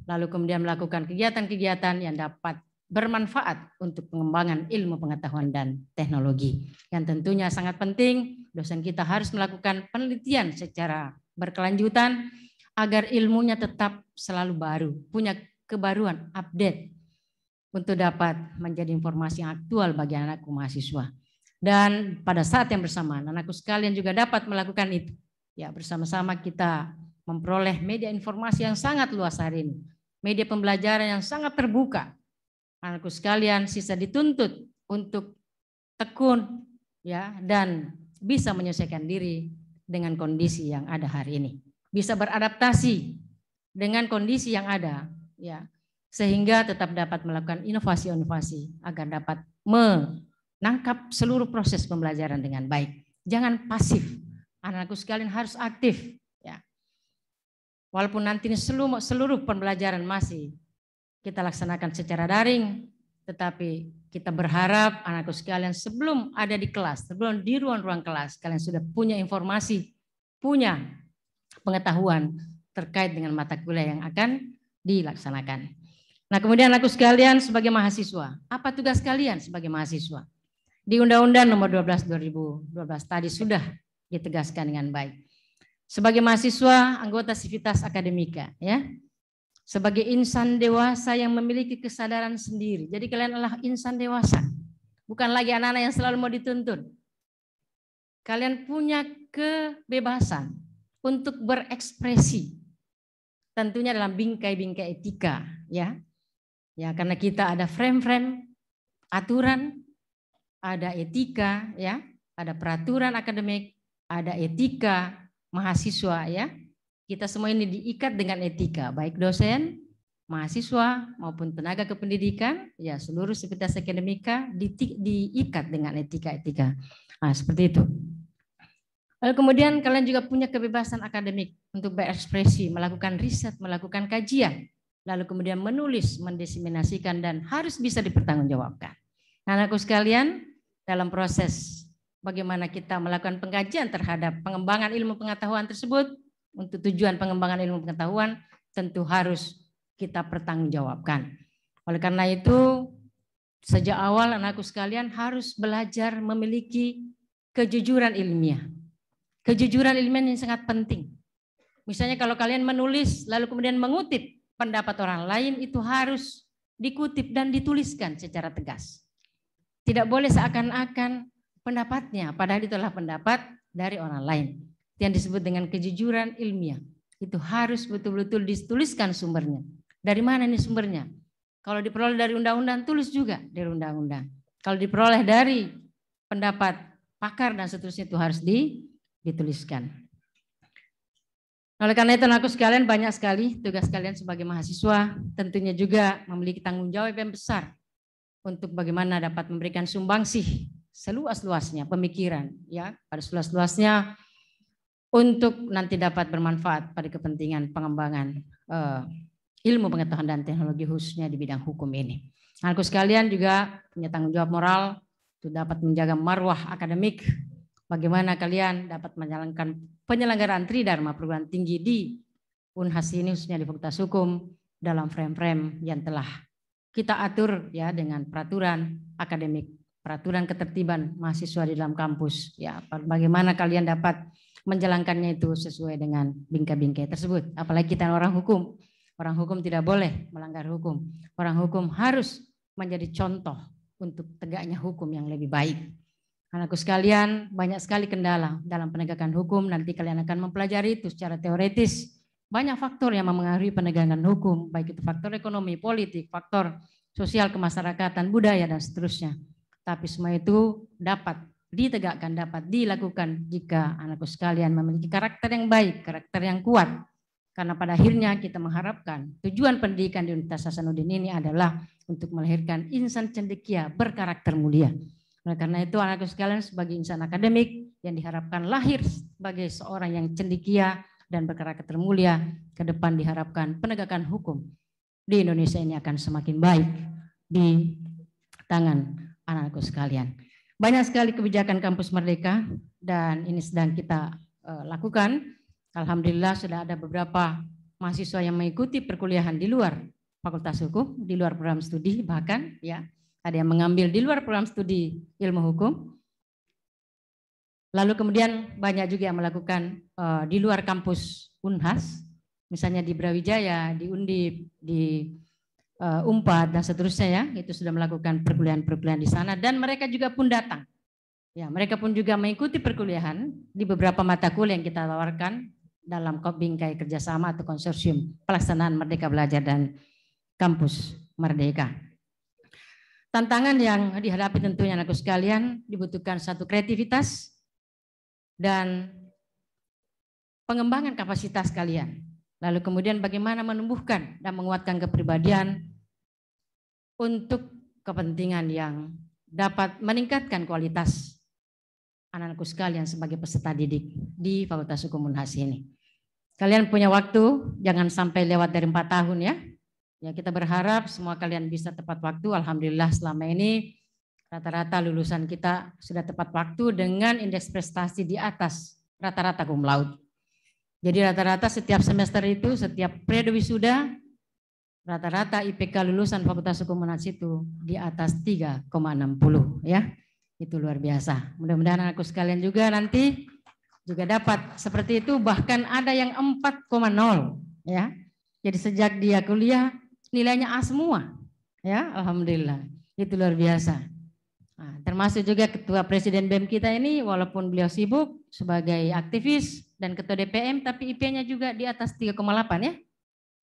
lalu kemudian melakukan kegiatan-kegiatan yang dapat bermanfaat untuk pengembangan ilmu pengetahuan dan teknologi. Yang tentunya sangat penting, dosen kita harus melakukan penelitian secara berkelanjutan agar ilmunya tetap selalu baru, punya kebaruan, update, untuk dapat menjadi informasi yang aktual bagi anakku mahasiswa. Dan pada saat yang bersamaan, anakku sekalian juga dapat melakukan itu. Ya, bersama-sama kita memperoleh media informasi yang sangat luas hari ini. Media pembelajaran yang sangat terbuka. Anakku sekalian sisa dituntut untuk tekun ya, dan bisa menyesuaikan diri dengan kondisi yang ada hari ini. Bisa beradaptasi dengan kondisi yang ada ya, sehingga tetap dapat melakukan inovasi-inovasi agar dapat menangkap seluruh proses pembelajaran dengan baik. Jangan pasif. Anak-anakku sekalian harus aktif ya. Walaupun nanti ini seluruh pembelajaran masih kita laksanakan secara daring, tetapi kita berharap anakku sekalian sebelum ada di kelas, sebelum di ruang-ruang kelas, kalian sudah punya informasi, punya pengetahuan terkait dengan mata kuliah yang akan dilaksanakan. Nah, kemudian anakku sekalian sebagai mahasiswa, apa tugas kalian sebagai mahasiswa? Di Undang-Undang Nomor 12 2012 tadi sudah ditegaskan dengan baik. Sebagai mahasiswa, anggota Sivitas Akademika, ya, sebagai insan dewasa yang memiliki kesadaran sendiri. Jadi kalian adalah insan dewasa, bukan lagi anak-anak yang selalu mau dituntun. Kalian punya kebebasan untuk berekspresi, tentunya dalam bingkai-bingkai etika, ya. Ya, karena kita ada frame-frame aturan, ada etika, ya, ada peraturan akademik, ada etika mahasiswa, ya. Kita semua ini diikat dengan etika, baik dosen, mahasiswa maupun tenaga kependidikan, ya seluruh Sivitas Akademika diikat dengan etika-etika. Nah, seperti itu. Lalu kemudian kalian juga punya kebebasan akademik untuk berekspresi, melakukan riset, melakukan kajian, lalu kemudian menulis, mendesiminasikan dan harus bisa dipertanggungjawabkan. Nah, anakku sekalian, dalam proses bagaimana kita melakukan pengkajian terhadap pengembangan ilmu pengetahuan tersebut, untuk tujuan pengembangan ilmu pengetahuan tentu harus kita pertanggungjawabkan. Oleh karena itu, sejak awal anakku sekalian harus belajar memiliki kejujuran ilmiah. Kejujuran ilmiah yang sangat penting. Misalnya kalau kalian menulis lalu kemudian mengutip pendapat orang lain, itu harus dikutip dan dituliskan secara tegas. Tidak boleh seakan-akan pendapatnya, padahal itulah pendapat dari orang lain. Yang disebut dengan kejujuran ilmiah. Itu harus betul-betul dituliskan sumbernya. Dari mana ini sumbernya? Kalau diperoleh dari undang-undang, tulis juga dari undang-undang. Kalau diperoleh dari pendapat pakar dan seterusnya, itu harus dituliskan. Oleh karena itu, anakku sekalian, banyak sekali tugas kalian sebagai mahasiswa, tentunya juga memiliki tanggung jawab yang besar untuk bagaimana dapat memberikan sumbangsih seluas-luasnya pemikiran, ya, pada seluas-luasnya, untuk nanti dapat bermanfaat pada kepentingan pengembangan ilmu pengetahuan dan teknologi khususnya di bidang hukum ini. Anakku sekalian juga punya tanggung jawab moral untuk dapat menjaga marwah akademik. Bagaimana kalian dapat menjalankan penyelenggaraan Tridharma perguruan tinggi di Unhas ini khususnya di Fakultas Hukum dalam frame-frame yang telah kita atur, ya, dengan peraturan akademik, peraturan ketertiban mahasiswa di dalam kampus, ya. Bagaimana kalian dapat menjalankannya itu sesuai dengan bingkai-bingkai tersebut. Apalagi kita orang hukum. Orang hukum tidak boleh melanggar hukum. Orang hukum harus menjadi contoh untuk tegaknya hukum yang lebih baik. Anakku sekalian, banyak sekali kendala dalam penegakan hukum. Nanti kalian akan mempelajari itu secara teoritis. Banyak faktor yang mempengaruhi penegakan hukum, baik itu faktor ekonomi, politik, faktor sosial kemasyarakatan, budaya, dan seterusnya. Tapi semua itu dapat ditegakkan, dapat dilakukan jika anakku sekalian memiliki karakter yang baik, karakter yang kuat. Karena pada akhirnya kita mengharapkan tujuan pendidikan di Universitas Hasanuddin ini adalah untuk melahirkan insan cendekia berkarakter mulia. Oleh karena itu anakku sekalian sebagai insan akademik yang diharapkan lahir sebagai seorang yang cendekia dan berkarakter mulia, ke depan diharapkan penegakan hukum di Indonesia ini akan semakin baik di tangan anakku sekalian. Banyak sekali kebijakan kampus Merdeka dan ini sedang kita lakukan. Alhamdulillah sudah ada beberapa mahasiswa yang mengikuti perkuliahan di luar Fakultas Hukum, di luar program studi, bahkan, ya, ada yang mengambil di luar program studi ilmu hukum. Lalu kemudian banyak juga yang melakukan di luar kampus Unhas, misalnya di Brawijaya, di Undip, di Unpad dan seterusnya, ya, itu sudah melakukan perkuliahan-perkuliahan di sana dan mereka juga pun datang. Ya, mereka pun juga mengikuti perkuliahan di beberapa mata kuliah yang kita tawarkan dalam bingkai kerjasama atau konsorsium pelaksanaan Merdeka Belajar dan Kampus Merdeka. Tantangan yang dihadapi tentunya anakku sekalian dibutuhkan satu kreativitas dan pengembangan kapasitas kalian. Lalu kemudian bagaimana menumbuhkan dan menguatkan kepribadian untuk kepentingan yang dapat meningkatkan kualitas anak-anakku sekalian sebagai peserta didik di Fakultas Hukum Unhas ini. Kalian punya waktu, jangan sampai lewat dari 4 tahun ya. Ya, kita berharap semua kalian bisa tepat waktu. Alhamdulillah selama ini rata-rata lulusan kita sudah tepat waktu dengan indeks prestasi di atas rata-rata cum laude. Jadi rata-rata setiap semester itu, setiap periode wisuda, rata-rata IPK lulusan Fakultas Hukum Unhas itu di atas 3,60 ya. Itu luar biasa. Mudah-mudahan anakku sekalian juga nanti juga dapat seperti itu, bahkan ada yang 4,0 ya. Jadi sejak dia kuliah nilainya A semua. Ya, alhamdulillah. Itu luar biasa. Nah, termasuk juga ketua presiden BEM kita ini walaupun beliau sibuk sebagai aktivis dan ketua DPM tapi IP-nya juga di atas 3,8 ya.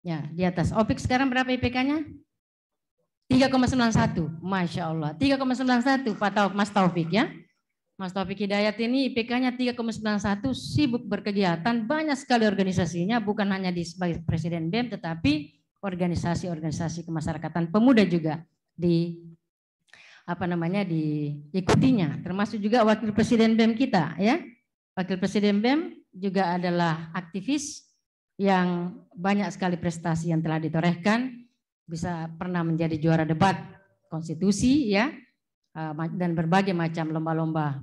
Ya, di atas. Opik sekarang berapa IPK-nya? 3,91. Masya Allah. 3,91 Mas Taufik ya. Mas Taufik Hidayat ini IPK-nya 3,91, sibuk berkegiatan, banyak sekali organisasinya, bukan hanya sebagai presiden BEM, tetapi organisasi-organisasi kemasyarakatan pemuda juga diikutinya, termasuk juga wakil presiden BEM kita ya. Wakil presiden BEM juga adalah aktivis yang banyak sekali prestasi yang telah ditorehkan, bisa pernah menjadi juara debat konstitusi ya. Dan berbagai macam lomba-lomba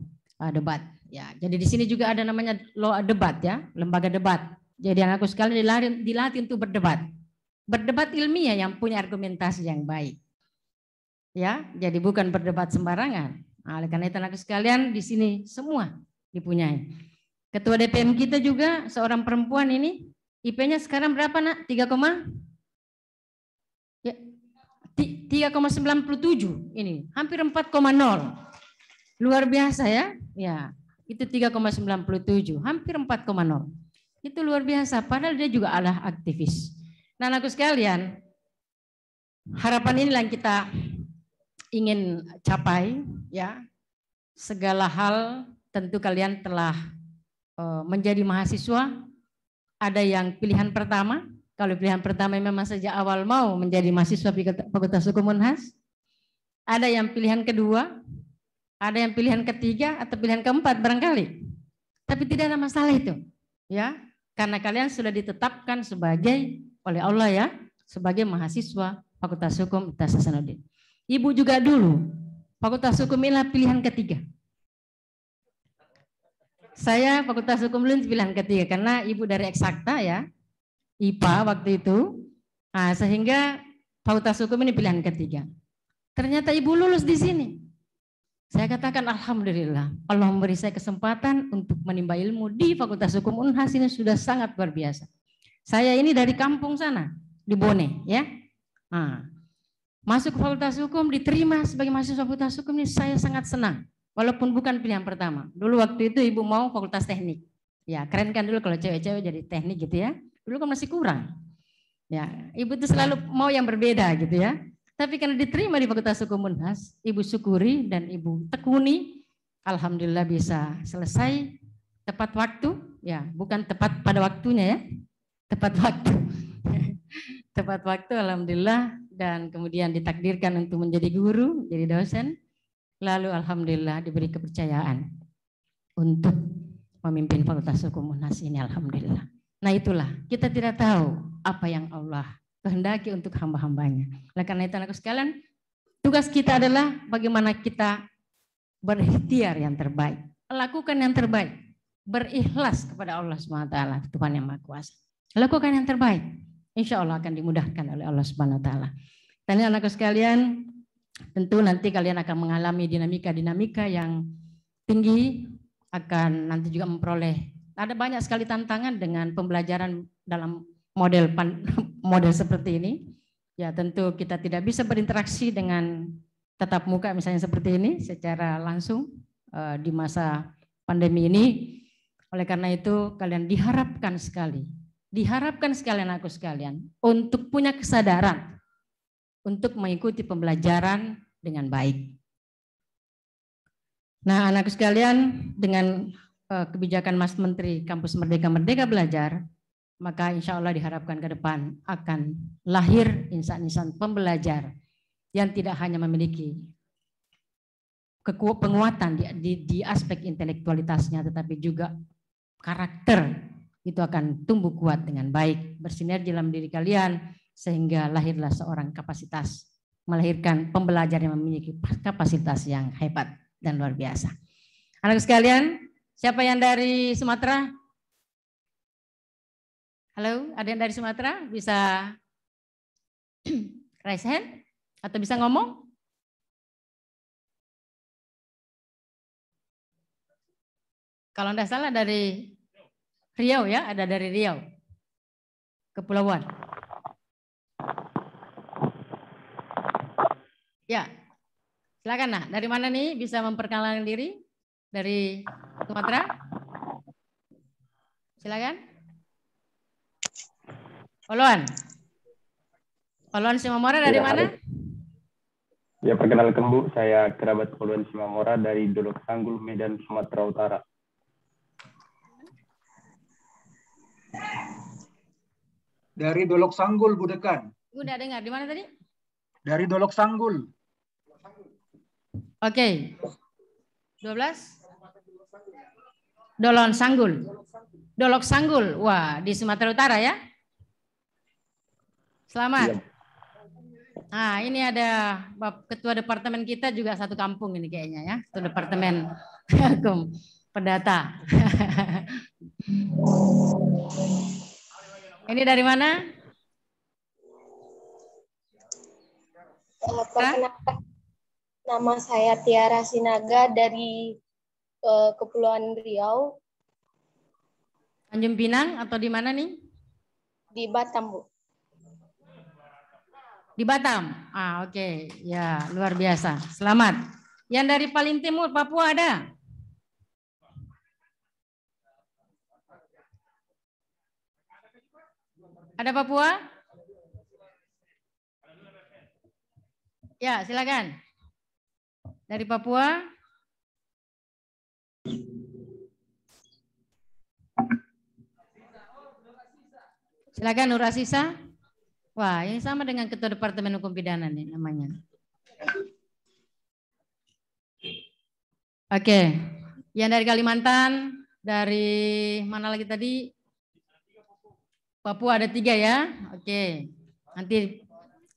debat. Ya, jadi di sini juga ada namanya debat ya, lembaga debat. Jadi anakku sekalian dilatih untuk berdebat. Berdebat ilmiah yang punya argumentasi yang baik. Ya, jadi bukan berdebat sembarangan. Nah, oleh karena itu anakku sekalian di sini semua dipunyai. Ketua DPM kita juga seorang perempuan ini, IP-nya sekarang berapa nak? 3,97 ini, hampir 4,0. Luar biasa ya. Ya, itu 3,97, hampir 4,0. Itu luar biasa, padahal dia juga adalah aktivis. Nah, anakku sekalian, harapan inilah yang kita ingin capai ya. Segala hal tentu kalian telah menjadi mahasiswa, ada yang pilihan pertama. Kalau pilihan pertama memang sejak awal mau menjadi mahasiswa Fakultas Hukum Unhas, ada yang pilihan kedua, ada yang pilihan ketiga atau pilihan keempat barangkali. Tapi tidak ada masalah itu, ya, karena kalian sudah ditetapkan sebagai oleh Allah ya, sebagai mahasiswa Fakultas Hukum Universitas Hasanuddin. Ibu juga dulu Fakultas Hukum inilah pilihan ketiga. Saya Fakultas Hukum pilihan ketiga karena ibu dari eksakta ya. IPA waktu itu, nah, sehingga Fakultas Hukum ini pilihan ketiga. Ternyata ibu lulus di sini. Saya katakan alhamdulillah, Allah memberi saya kesempatan untuk menimba ilmu di Fakultas Hukum Unhas ini sudah sangat luar biasa. Saya ini dari kampung sana, di Bone, ya. Nah, masuk ke Fakultas Hukum, diterima sebagai mahasiswa Fakultas Hukum ini saya sangat senang, walaupun bukan pilihan pertama. Dulu waktu itu ibu mau Fakultas Teknik. Ya, keren kan dulu kalau cewek-cewek jadi teknik gitu ya. Dulu kan masih kurang. Ya, ibu itu selalu mau yang berbeda gitu ya. Tapi karena diterima di Fakultas Hukum Unhas, ibu syukuri dan ibu tekuni, alhamdulillah bisa selesai tepat waktu, ya, bukan tepat pada waktunya ya. Tepat waktu. Tepat waktu alhamdulillah, dan kemudian ditakdirkan untuk menjadi guru, jadi dosen. Lalu alhamdulillah diberi kepercayaan untuk memimpin Fakultas Hukum Unhas ini, alhamdulillah. Nah itulah, kita tidak tahu apa yang Allah kehendaki untuk hamba-hambanya. Oleh karena itu anakku sekalian, tugas kita adalah bagaimana kita berikhtiar yang terbaik, lakukan yang terbaik, berikhlas kepada Allah SWT, Tuhan yang Maha Kuasa. Lakukan yang terbaik, insya Allah akan dimudahkan oleh Allah SWT. Dan anakku sekalian, tentu nanti kalian akan mengalami dinamika-dinamika yang tinggi, akan nanti juga memperoleh. Ada banyak sekali tantangan dengan pembelajaran dalam model seperti ini. Ya tentu kita tidak bisa berinteraksi dengan tatap muka misalnya seperti ini secara langsung di masa pandemi ini. Oleh karena itu kalian diharapkan sekali anakku sekalian untuk punya kesadaran untuk mengikuti pembelajaran dengan baik. Nah anakku sekalian, dengan kebijakan Mas Menteri Kampus Merdeka Merdeka Belajar, maka insya Allah diharapkan ke depan akan lahir insan-insan pembelajar yang tidak hanya memiliki penguatan di aspek intelektualitasnya, tetapi juga karakter itu akan tumbuh kuat dengan baik, bersinergi dalam diri kalian, sehingga lahirlah seorang kapasitas, melahirkan pembelajar yang memiliki kapasitas yang hebat dan luar biasa. Anak sekalian, siapa yang dari Sumatera? Halo, ada yang dari Sumatera? Bisa raise hand atau bisa ngomong? Kalau tidak salah dari Riau ya, ada dari Riau. Kepulauan. Ya, silakan nah. Dari mana nih bisa memperkenalkan diri? Dari Sumatera? Silakan. Poluan. Poluan Simamora dari mana? Ya, perkenalkan Bu, saya kerabat Poluan Simamora dari Dolok Sanggul, Medan, Sumatera Utara. Dari Dolok Sanggul, Bu Dekan. Udah dengar, di mana tadi? Dari Dolok Sanggul. Oke. 12. Dolok Sanggul. Dolok Sanggul. Wah, di Sumatera Utara ya? Selamat. Iya. Nah, ini ada ketua departemen kita juga satu kampung ini kayaknya ya. Ketua departemen hukum perdata. Ini dari mana? Perkenalkan, nama saya Tiara Sinaga dari Kepulauan Riau. Tanjung Pinang atau di mana nih? Di Batam, Bu. Di Batam. Ah, oke. Ya, luar biasa. Selamat. Yang dari paling timur Papua ada? Ada Papua? Ya, silakan. Dari Papua? Silakan Nur Asisa. Wah, ini sama dengan Ketua Departemen Hukum Pidana nih namanya. Oke. Yang dari Kalimantan, dari mana lagi tadi? Papua ada 3 ya. Oke. Nanti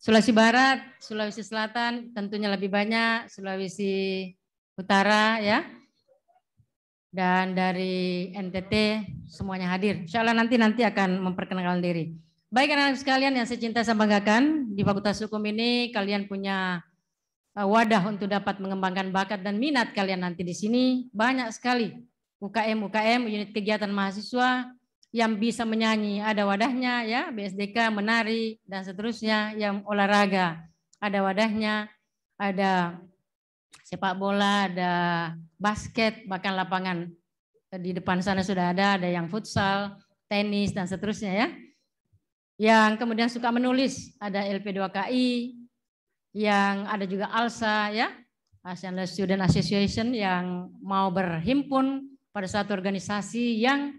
Sulawesi Barat, Sulawesi Selatan tentunya lebih banyak, Sulawesi Utara ya. Dan dari NTT semuanya hadir. Insya Allah nanti akan memperkenalkan diri. Baik anak-anak sekalian yang saya cinta saya banggakan, di Fakultas Hukum ini kalian punya wadah untuk dapat mengembangkan bakat dan minat kalian nanti di sini. Banyak sekali UKM, unit kegiatan mahasiswa yang bisa menyanyi, ada wadahnya ya, BSDK, menari dan seterusnya, yang olahraga ada wadahnya, ada sepak bola, ada basket, bahkan lapangan di depan sana sudah ada yang futsal, tenis dan seterusnya ya. Yang kemudian suka menulis, ada LP2KI, yang ada juga ALSA ya, Asian Student Association, yang mau berhimpun pada suatu organisasi yang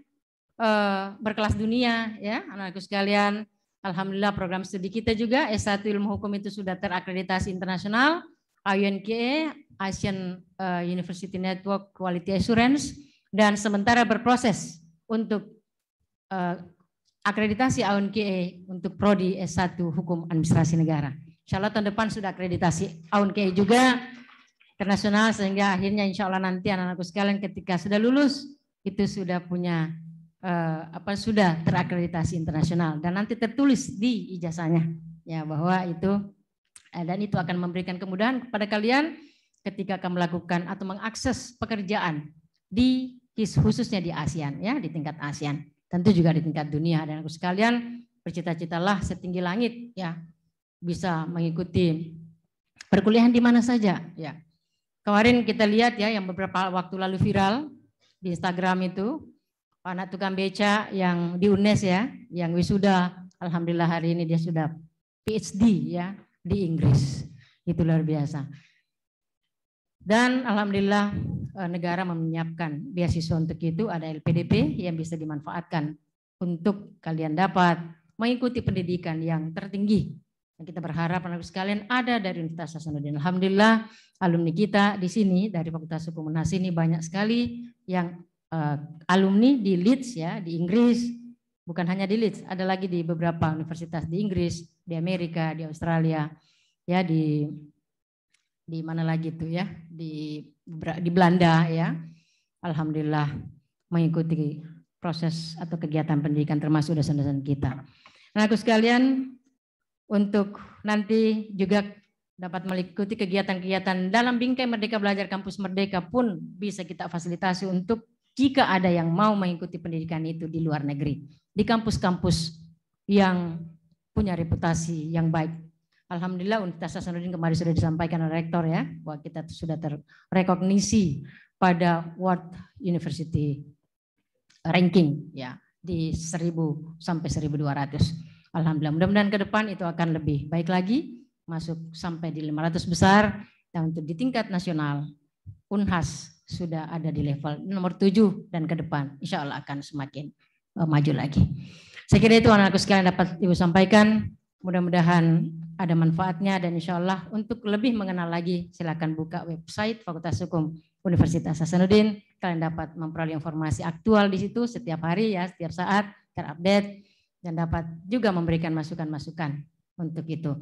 berkelas dunia ya, anak-anakku sekalian. Alhamdulillah program studi kita juga S1 Ilmu Hukum itu sudah terakreditasi internasional, AUNKE, Asian University Network Quality Assurance, dan sementara berproses untuk akreditasi AUNKE untuk prodi S1 Hukum Administrasi Negara. Insya Allah tahun depan sudah akreditasi AUNKE juga internasional, sehingga akhirnya insya Allah nanti anak-anakku sekalian ketika sudah lulus itu sudah punya sudah terakreditasi internasional dan nanti tertulis di ijazahnya ya bahwa itu, dan itu akan memberikan kemudahan kepada kalian ketika akan melakukan atau mengakses pekerjaan di khususnya di ASEAN ya, di tingkat ASEAN, tentu juga di tingkat dunia. Dan aku sekalian bercita-citalah setinggi langit ya, bisa mengikuti perkuliahan di mana saja ya. Kemarin kita lihat ya yang beberapa waktu lalu viral di Instagram itu, anak tukang beca yang di UNES ya, yang wisuda, alhamdulillah hari ini dia sudah PhD ya di Inggris. Itu luar biasa. Dan alhamdulillah negara menyiapkan beasiswa untuk itu, ada LPDP yang bisa dimanfaatkan untuk kalian dapat mengikuti pendidikan yang tertinggi. Dan kita berharap anak sekalian ada dari Universitas Hasanuddin. Alhamdulillah alumni kita di sini dari Fakultas Hukum Unhas ini banyak sekali yang alumni di Leeds ya, di Inggris, Bukan hanya di Leeds, ada lagi di beberapa universitas di Inggris, di Amerika, di Australia, ya di mana lagi tuh ya, di Belanda ya. Alhamdulillah mengikuti proses atau kegiatan pendidikan termasuk dosen-dosen kita. Nah, aku sekalian, untuk nanti juga dapat mengikuti kegiatan-kegiatan dalam bingkai Merdeka Belajar Kampus Merdeka pun bisa kita fasilitasi untuk jika ada yang mau mengikuti pendidikan itu di luar negeri, di kampus-kampus yang punya reputasi yang baik. Alhamdulillah Universitas Hasanuddin kemarin sudah disampaikan oleh Rektor ya, bahwa kita sudah terrekognisi pada World University Ranking ya di 1000 sampai 1200. Alhamdulillah, mudah-mudahan ke depan itu akan lebih baik lagi, masuk sampai di 500 besar, dan untuk di tingkat nasional Unhas sudah ada di level nomor 7 dan ke depan insya Allah akan semakin maju lagi. Saya kira itu anak-anakku sekalian dapat Ibu sampaikan, mudah-mudahan ada manfaatnya, dan insya Allah untuk lebih mengenal lagi silakan buka website Fakultas Hukum Universitas Hasanuddin, kalian dapat memperoleh informasi aktual di situ setiap hari ya, setiap saat terupdate, dan dapat juga memberikan masukan-masukan untuk itu.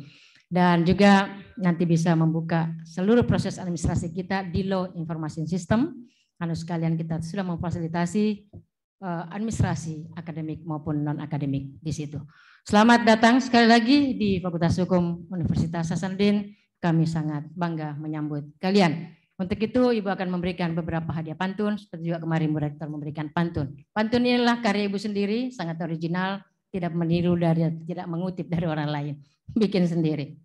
Dan juga nanti bisa membuka seluruh proses administrasi kita di Law Information System. Anu sekalian kita sudah memfasilitasi administrasi akademik maupun non-akademik di situ. Selamat datang sekali lagi di Fakultas Hukum Universitas Hasanuddin. Kami sangat bangga menyambut kalian. Untuk itu Ibu akan memberikan beberapa hadiah pantun, seperti juga kemarin Bu Rektor memberikan pantun. Pantun inilah karya Ibu sendiri, sangat original, tidak meniru dari, tidak mengutip dari orang lain, bikin sendiri.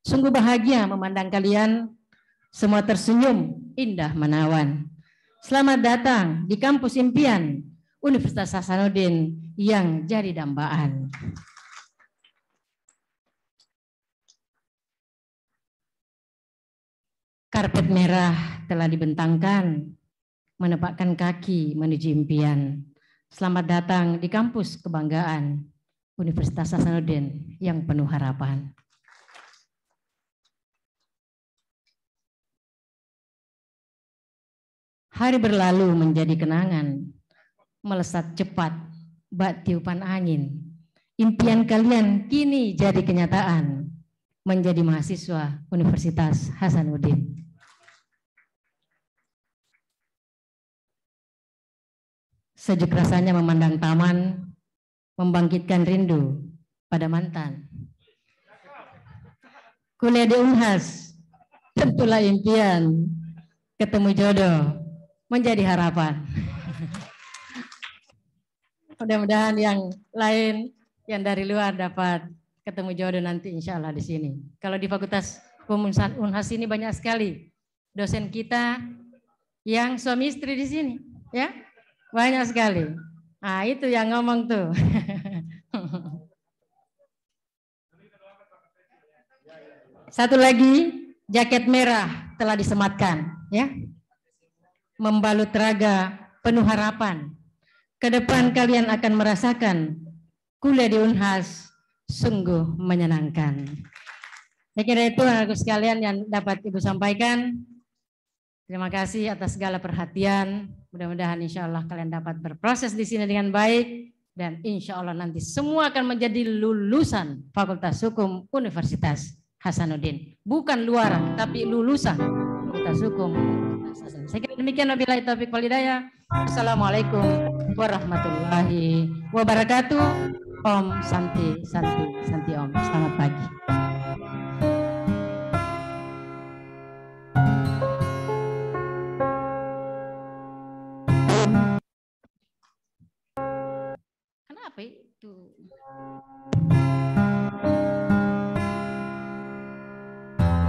Sungguh bahagia memandang kalian semua tersenyum indah menawan. Selamat datang di kampus impian Universitas Hasanuddin yang jadi dambaan. Karpet merah telah dibentangkan, menepakkan kaki menuju impian. Selamat datang di kampus kebanggaan Universitas Hasanuddin yang penuh harapan. Hari berlalu menjadi kenangan, melesat cepat bak tiupan angin. Impian kalian kini jadi kenyataan, menjadi mahasiswa Universitas Hasanuddin. Sejuk rasanya memandang taman, membangkitkan rindu pada mantan. Kuliah di Unhas, tentulah impian, ketemu jodoh, menjadi harapan. Mudah-mudahan yang lain, yang dari luar dapat ketemu jodoh nanti insya Allah di sini. Kalau di Fakultas Hukum Unhas ini banyak sekali dosen kita yang suami istri di sini, ya. Banyak sekali. Nah, itu yang ngomong tuh. Satu lagi, jaket merah telah disematkan, ya. Membalut raga penuh harapan. Ke depan kalian akan merasakan kuliah di Unhas sungguh menyenangkan. Saya kira itu anak-anakku sekalian yang dapat Ibu sampaikan. Terima kasih atas segala perhatian. Mudah-mudahan insya Allah kalian dapat berproses di sini dengan baik. Dan insya Allah nanti semua akan menjadi lulusan Fakultas Hukum Universitas Hasanuddin. Bukan luaran, tapi lulusan Fakultas Hukum Universitas Hasanuddin. Saya kira demikian, wabillahi taufiq wal hidayah. Assalamualaikum warahmatullahi wabarakatuh. Om Santi, Santi, Santi Om. Selamat pagi. Kenapa itu?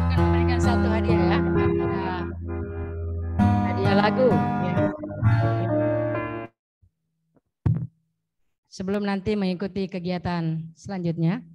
Akan memberikan satu hadiah ya. Hadiah lagu. Ya. Sebelum nanti mengikuti kegiatan selanjutnya.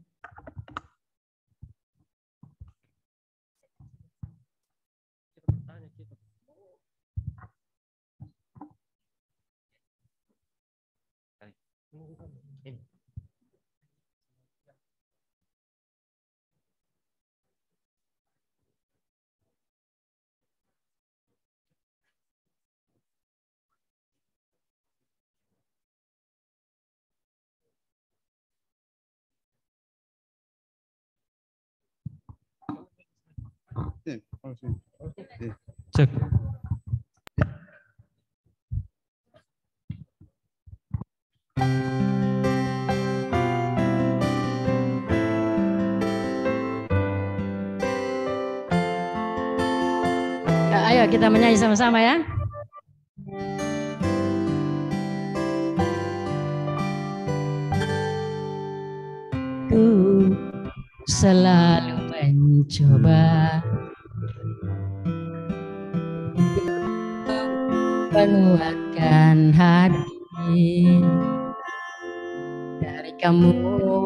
Cek. Ya, ayo kita menyanyi sama-sama ya. Ku selalu mencoba menguatkan hati dari kamu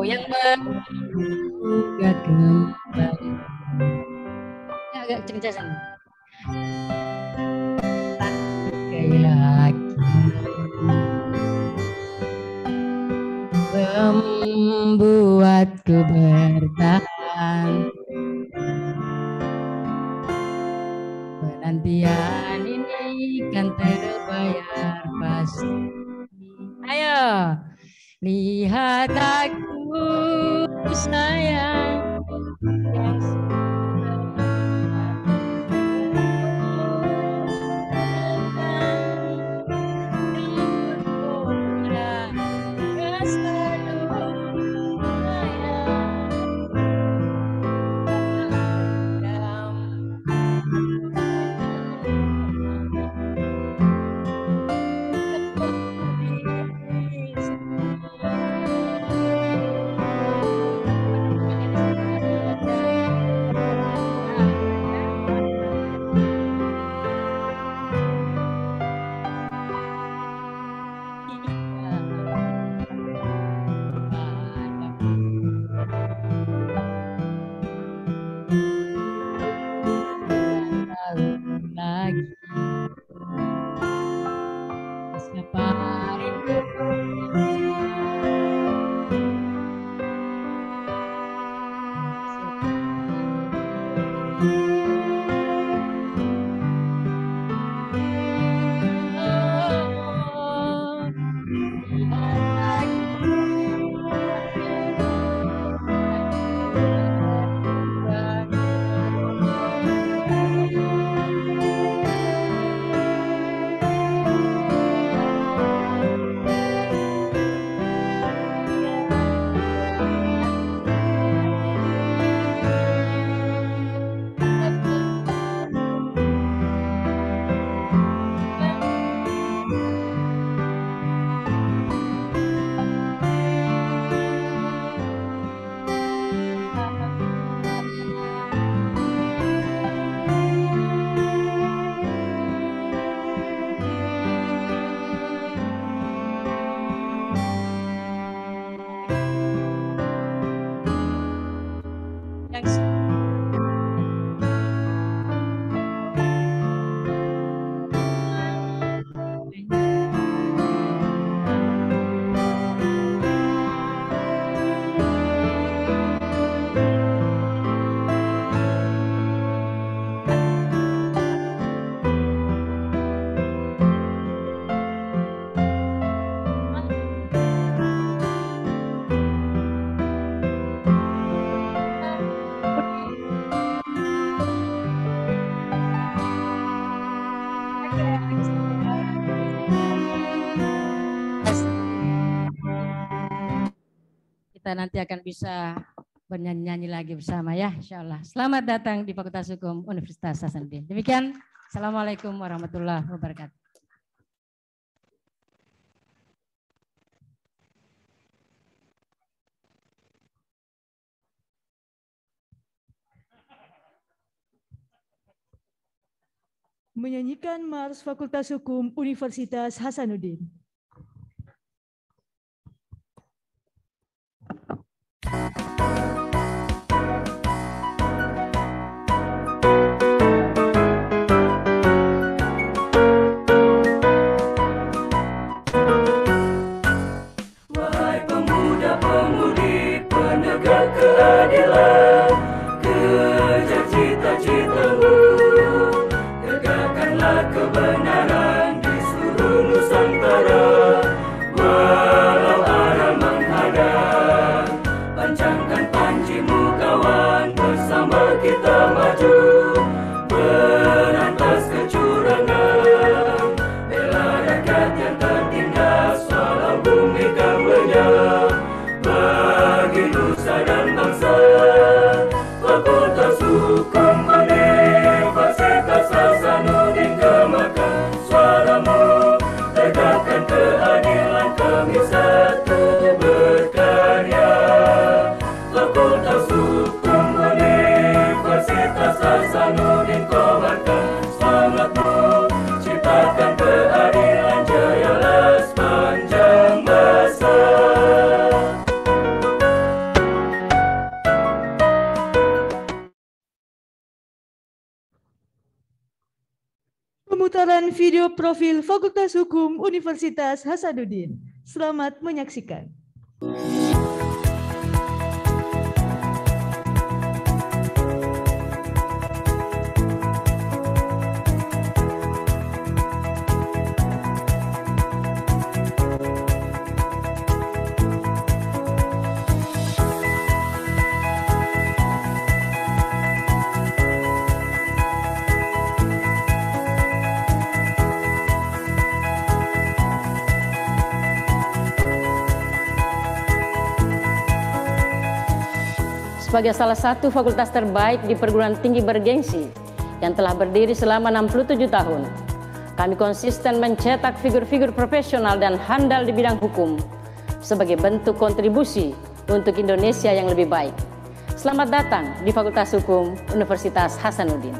yang menduga kembali. Ya, agak cengcasan. Keyakinan membuatku bertahan. Penantian ini kan terbayar pasti. Ayo, lihat aku sayang yang lagi siapa rindu kita nanti akan bisa bernyanyi lagi bersama ya, insya Allah. Selamat datang di Fakultas Hukum Universitas Hasanuddin. Demikian, Assalamualaikum warahmatullahi wabarakatuh. Menyanyikan Mars Fakultas Hukum Universitas Hasanuddin. Wahai pemuda-pemudi penegak keadilan, kejar cita-citamu, tegakkanlah kebenaran di seluruh Nusantara. Pemutaran video profil Fakultas Hukum Universitas Hasanuddin. Selamat menyaksikan. Sebagai salah satu fakultas terbaik di perguruan tinggi bergengsi yang telah berdiri selama 67 tahun, kami konsisten mencetak figur-figur profesional dan handal di bidang hukum sebagai bentuk kontribusi untuk Indonesia yang lebih baik. Selamat datang di Fakultas Hukum Universitas Hasanuddin.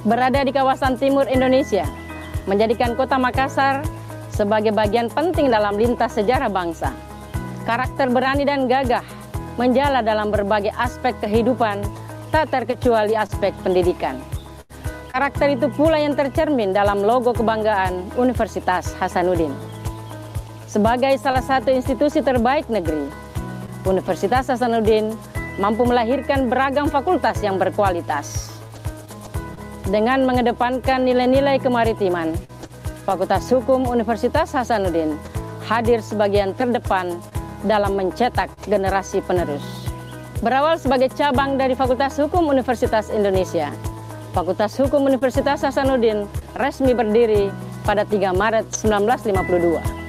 Berada di kawasan timur Indonesia, menjadikan kota Makassar sebagai bagian penting dalam lintas sejarah bangsa. Karakter berani dan gagah menjala dalam berbagai aspek kehidupan, tak terkecuali aspek pendidikan. Karakter itu pula yang tercermin dalam logo kebanggaan Universitas Hasanuddin. Sebagai salah satu institusi terbaik negeri, Universitas Hasanuddin mampu melahirkan beragam fakultas yang berkualitas. Dengan mengedepankan nilai-nilai kemaritiman, Fakultas Hukum Universitas Hasanuddin hadir sebagian terdepan dalam mencetak generasi penerus. Berawal sebagai cabang dari Fakultas Hukum Universitas Indonesia, Fakultas Hukum Universitas Hasanuddin resmi berdiri pada 3 Maret 1952.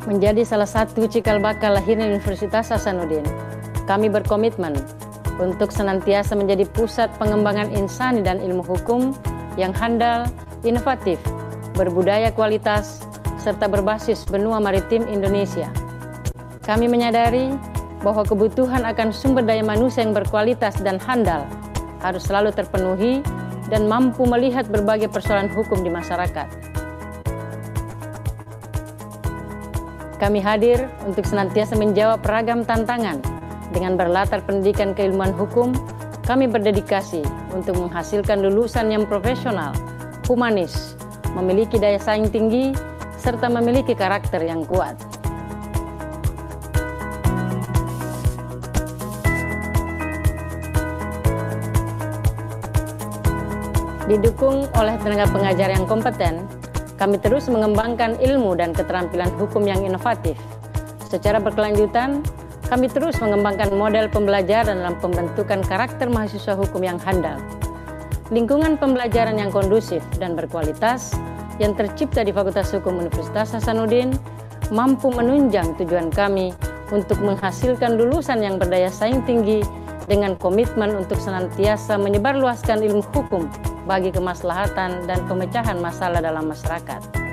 Menjadi salah satu cikal bakal lahirnya Universitas Hasanuddin, kami berkomitmen untuk senantiasa menjadi pusat pengembangan insani dan ilmu hukum yang handal, inovatif, berbudaya kualitas, serta berbasis benua maritim Indonesia. Kami menyadari bahwa kebutuhan akan sumber daya manusia yang berkualitas dan handal harus selalu terpenuhi dan mampu melihat berbagai persoalan hukum di masyarakat. Kami hadir untuk senantiasa menjawab beragam tantangan. Dengan berlatar pendidikan keilmuan hukum, kami berdedikasi untuk menghasilkan lulusan yang profesional, humanis, memiliki daya saing tinggi, serta memiliki karakter yang kuat. Didukung oleh tenaga pengajar yang kompeten, kami terus mengembangkan ilmu dan keterampilan hukum yang inovatif. Secara berkelanjutan, kami terus mengembangkan model pembelajaran dalam pembentukan karakter mahasiswa hukum yang handal. Lingkungan pembelajaran yang kondusif dan berkualitas yang tercipta di Fakultas Hukum Universitas Hasanuddin mampu menunjang tujuan kami untuk menghasilkan lulusan yang berdaya saing tinggi dengan komitmen untuk senantiasa menyebarluaskan ilmu hukum bagi kemaslahatan dan pemecahan masalah dalam masyarakat.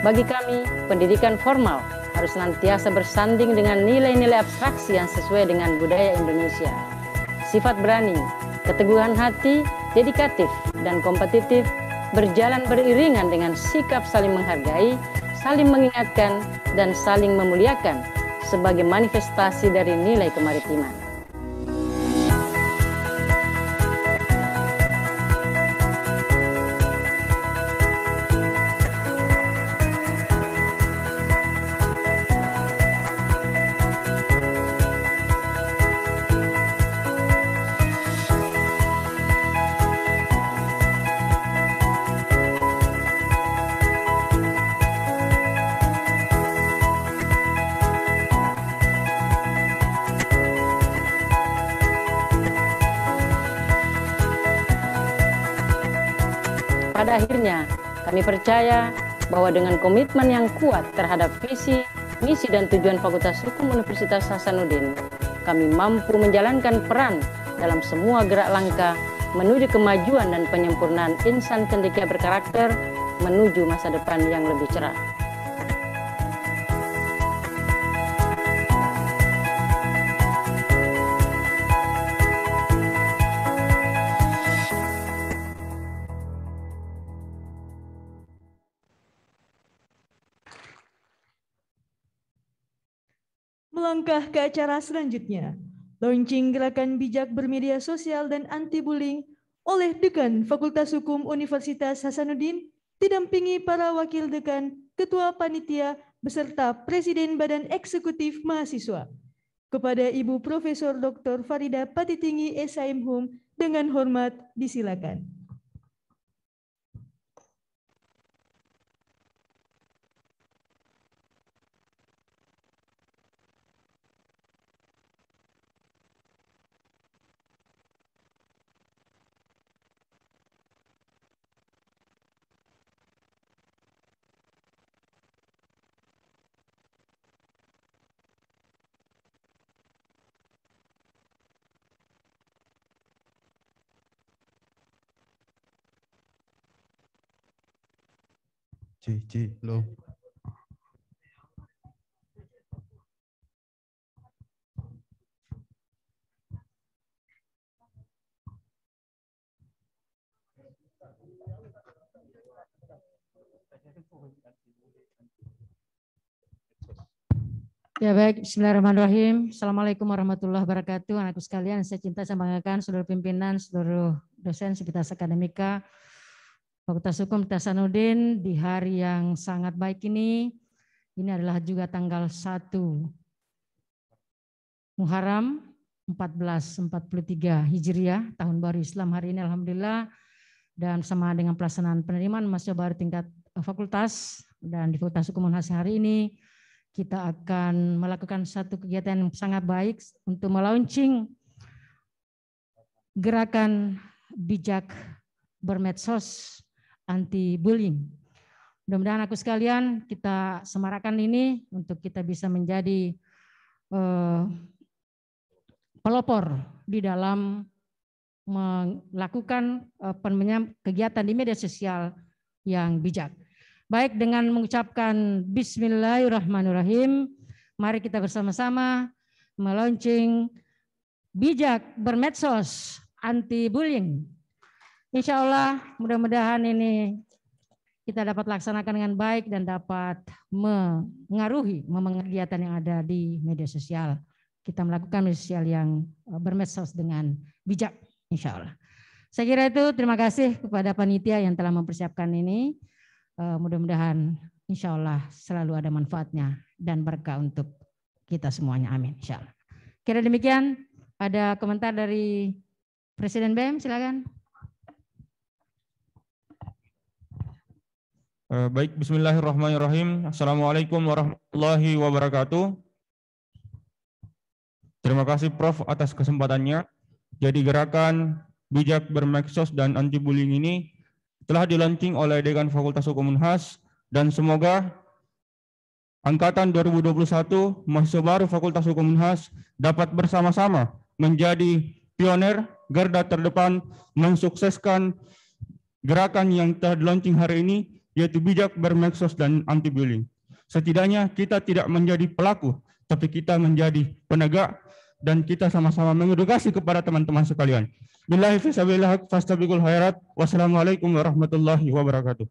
Bagi kami, pendidikan formal harus senantiasa bersanding dengan nilai-nilai abstraksi yang sesuai dengan budaya Indonesia. Sifat berani, keteguhan hati, dedikatif, dan kompetitif berjalan beriringan dengan sikap saling menghargai, saling mengingatkan, dan saling memuliakan sebagai manifestasi dari nilai kemaritiman. Pada akhirnya, kami percaya bahwa dengan komitmen yang kuat terhadap visi, misi, dan tujuan Fakultas Hukum Universitas Hasanuddin, kami mampu menjalankan peran dalam semua gerak langkah menuju kemajuan dan penyempurnaan insan cendekia berkarakter menuju masa depan yang lebih cerah. Melangkah ke acara selanjutnya, launching gerakan bijak bermedia sosial dan anti-bullying oleh Dekan Fakultas Hukum Universitas Hasanuddin, didampingi para wakil dekan, ketua panitia, beserta Presiden Badan Eksekutif Mahasiswa. Kepada Ibu Profesor Dr. Farida Patitinggi SHM dengan hormat disilakan. Lo. Ya baik, bismillahirrahmanirrahim. Assalamualaikum warahmatullahi wabarakatuh. Anakku sekalian, saya cinta saya banggakan seluruh pimpinan, seluruh dosen, sivitas akademika, Fakultas Hukum Hasanuddin di hari yang sangat baik ini. Ini adalah juga tanggal 1 Muharram 1443 Hijriah, tahun baru Islam hari ini alhamdulillah. Dan sama dengan pelaksanaan penerimaan mahasiswa baru tingkat fakultas, dan di Fakultas Hukum Unhas hari ini kita akan melakukan satu kegiatan yang sangat baik untuk melaunching gerakan bijak bermedsos anti bullying. Mudah-mudahan aku sekalian kita semarakkan ini untuk kita bisa menjadi pelopor di dalam melakukan kegiatan di media sosial yang bijak. Baik, dengan mengucapkan bismillahirrahmanirrahim, mari kita bersama-sama melaunching bijak bermedsos anti bullying. Insya Allah mudah-mudahan ini kita dapat laksanakan dengan baik dan dapat mengaruhi kegiatan yang ada di media sosial. Kita melakukan media sosial yang bermedsos dengan bijak, insya Allah. Saya kira itu, terima kasih kepada panitia yang telah mempersiapkan ini. Mudah-mudahan insya Allah selalu ada manfaatnya dan berkah untuk kita semuanya. Amin. Insya Allah. Kira demikian, ada komentar dari Presiden BEM, silakan. Baik, bismillahirrahmanirrahim. Assalamualaikum warahmatullahi wabarakatuh. Terima kasih Prof atas kesempatannya. Jadi gerakan bijak bermedsos dan anti bullying ini telah dilaunching oleh Dekan Fakultas Hukum Unhas dan semoga angkatan 2021 mahasiswa baru Fakultas Hukum Unhas dapat bersama-sama menjadi pioner garda terdepan mensukseskan gerakan yang telah dilaunching hari ini, yaitu bijak bermedsos dan anti bullying. Setidaknya kita tidak menjadi pelaku, tapi kita menjadi penegak dan kita sama-sama mengedukasi kepada teman-teman sekalian. Billahi fisabilillah fastabiqul khairat. Wassalamualaikum warahmatullahi wabarakatuh.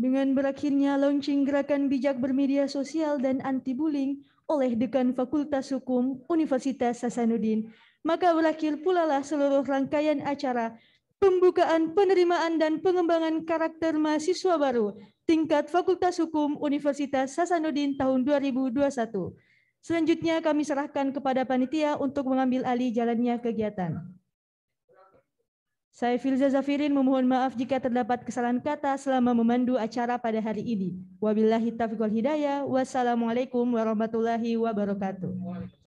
Dengan berakhirnya launching gerakan bijak bermedia sosial dan anti-bullying oleh Dekan Fakultas Hukum Universitas Hasanuddin, maka berakhir pula lah seluruh rangkaian acara pembukaan, penerimaan, dan pengembangan karakter mahasiswa baru tingkat Fakultas Hukum Universitas Hasanuddin tahun 2021. Selanjutnya kami serahkan kepada panitia untuk mengambil alih jalannya kegiatan. Saya Filza Zafirin memohon maaf jika terdapat kesalahan kata selama memandu acara pada hari ini. Wabillahi taufiq wal hidayah. Wassalamualaikum warahmatullahi wabarakatuh.